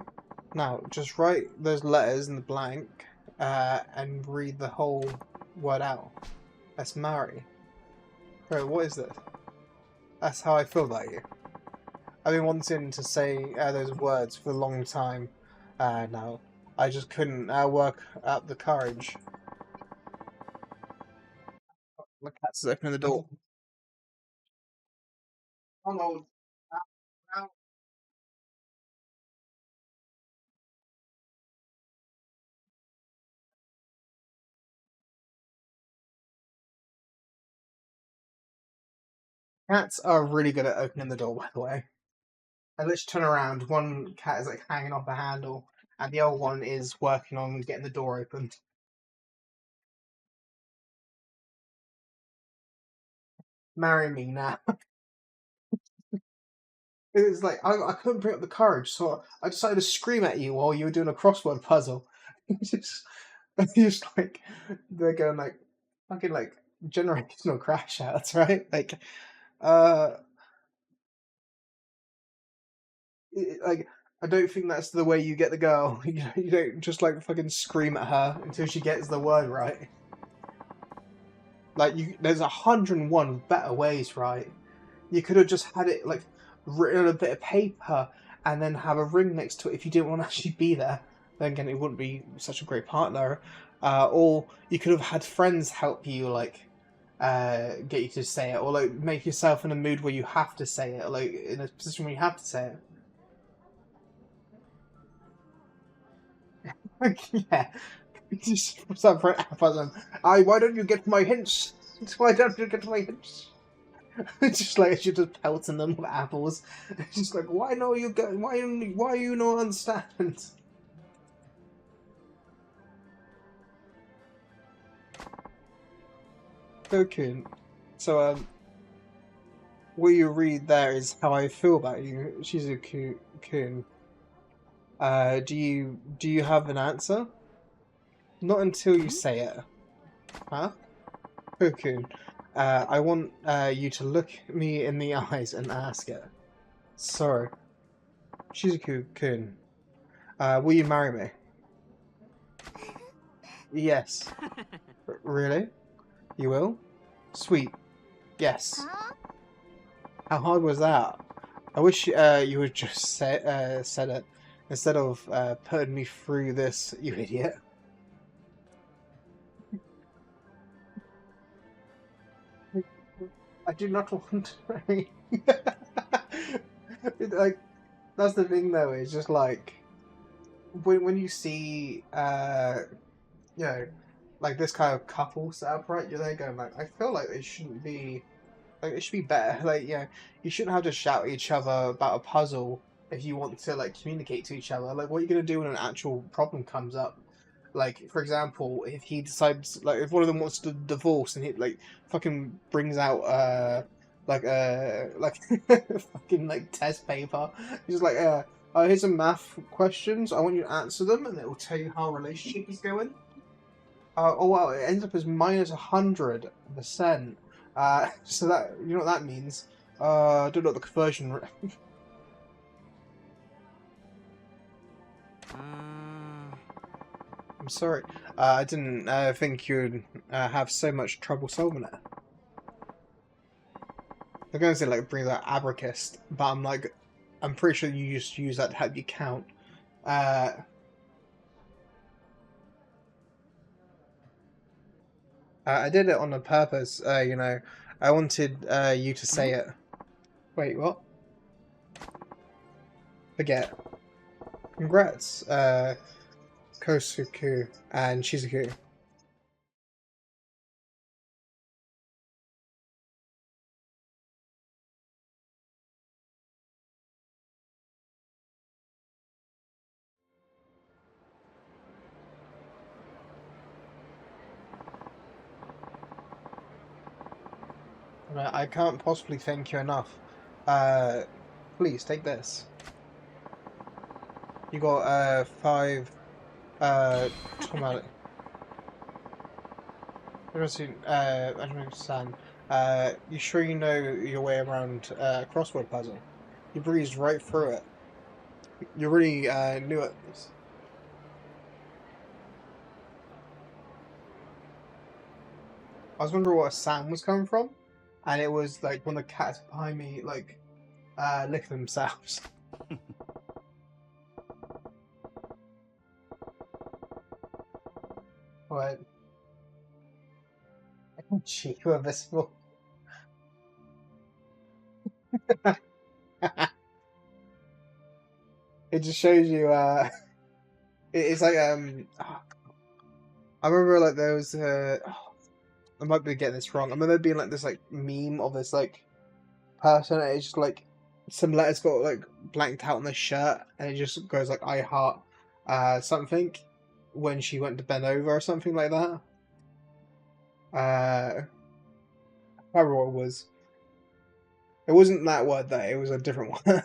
Now, just write those letters in the blank and read the whole word out. That's marry. Bro, what is this? That's how I feel about you. I've been wanting to say those words for a long time now. I just couldn't work up the courage. The cat's opening the door. Oh no. Cats are really good at opening the door, by the way. I literally turn around, one cat is like hanging off the handle, and the other one is working on getting the door opened. Marry me now. It was like I couldn't bring up the courage, so I decided to scream at you while you were doing a crossword puzzle. Just like they're going like fucking like generational crash outs, right? Like uh like I don't think that's the way you get the girl. You don't just like fucking scream at her until she gets the word right. Like there's 101 better ways, right? You could have just had it like written on a bit of paper and then have a ring next to it if you didn't want to actually be there. Then again, it wouldn't be such a great partner. Or you could have had friends help you, like get you to say it, or like make yourself in a mood where you have to say it, like in a position where you have to say it. Yeah, just start for an why don't you get my hints? Why don't you get my hints? Just like you're just pelting them with apples. It's just like, why no you go? Why you not understand? Okay, so what you read there is how I feel about you. She's a coon. Do you have an answer? Not until you say it, huh? Cocoon. I want you to look me in the eyes and ask it. Sorry, she's a coon. Will you marry me? Yes. Really? You will? Sweet. Yes. How hard was that? I wish you would just said it instead of putting me through this, you idiot. I do not want to marry. Like that's the thing though. It's just like when you see you know like this kind of couple setup, right? You're there going like, I feel like they shouldn't be. Like it should be better. Like you shouldn't have to shout at each other about a puzzle if you want to like communicate to each other. Like what are you gonna do when an actual problem comes up? Like for example, if he decides like if one of them wants to divorce and he like fucking brings out like fucking like test paper. He's like here's some math questions. I want you to answer them, and it will tell you how a relationship is going. Oh wow! It ends up as minus 100%. So that you know what that means. I don't know what the conversion. I'm sorry. I didn't think you'd have so much trouble solving it. I'm gonna say like bring that abacus, but I'm pretty sure you just use that to help you count. I did it on purpose. You know, I wanted you to say it. Wait, what? Forget. Congrats, Kosuku and Shizuku. I can't possibly thank you enough. Uh, please take this. You got 5 tomato. I don't understand. You sure you know your way around a crossword puzzle? You breezed right through it. You really knew it. I was wondering what a sound was coming from, and it was like one of the cats behind me, like licking themselves. Right. Cheap invisible. It just shows you. It's like I remember like there was I might be getting this wrong. I remember there being like this like meme of this like person. And it's just like some letters got like blanked out on the shirt, and it just goes like "I heart" something when she went to bend over or something like that. I can't remember what it was. It wasn't that word though. It was a different one.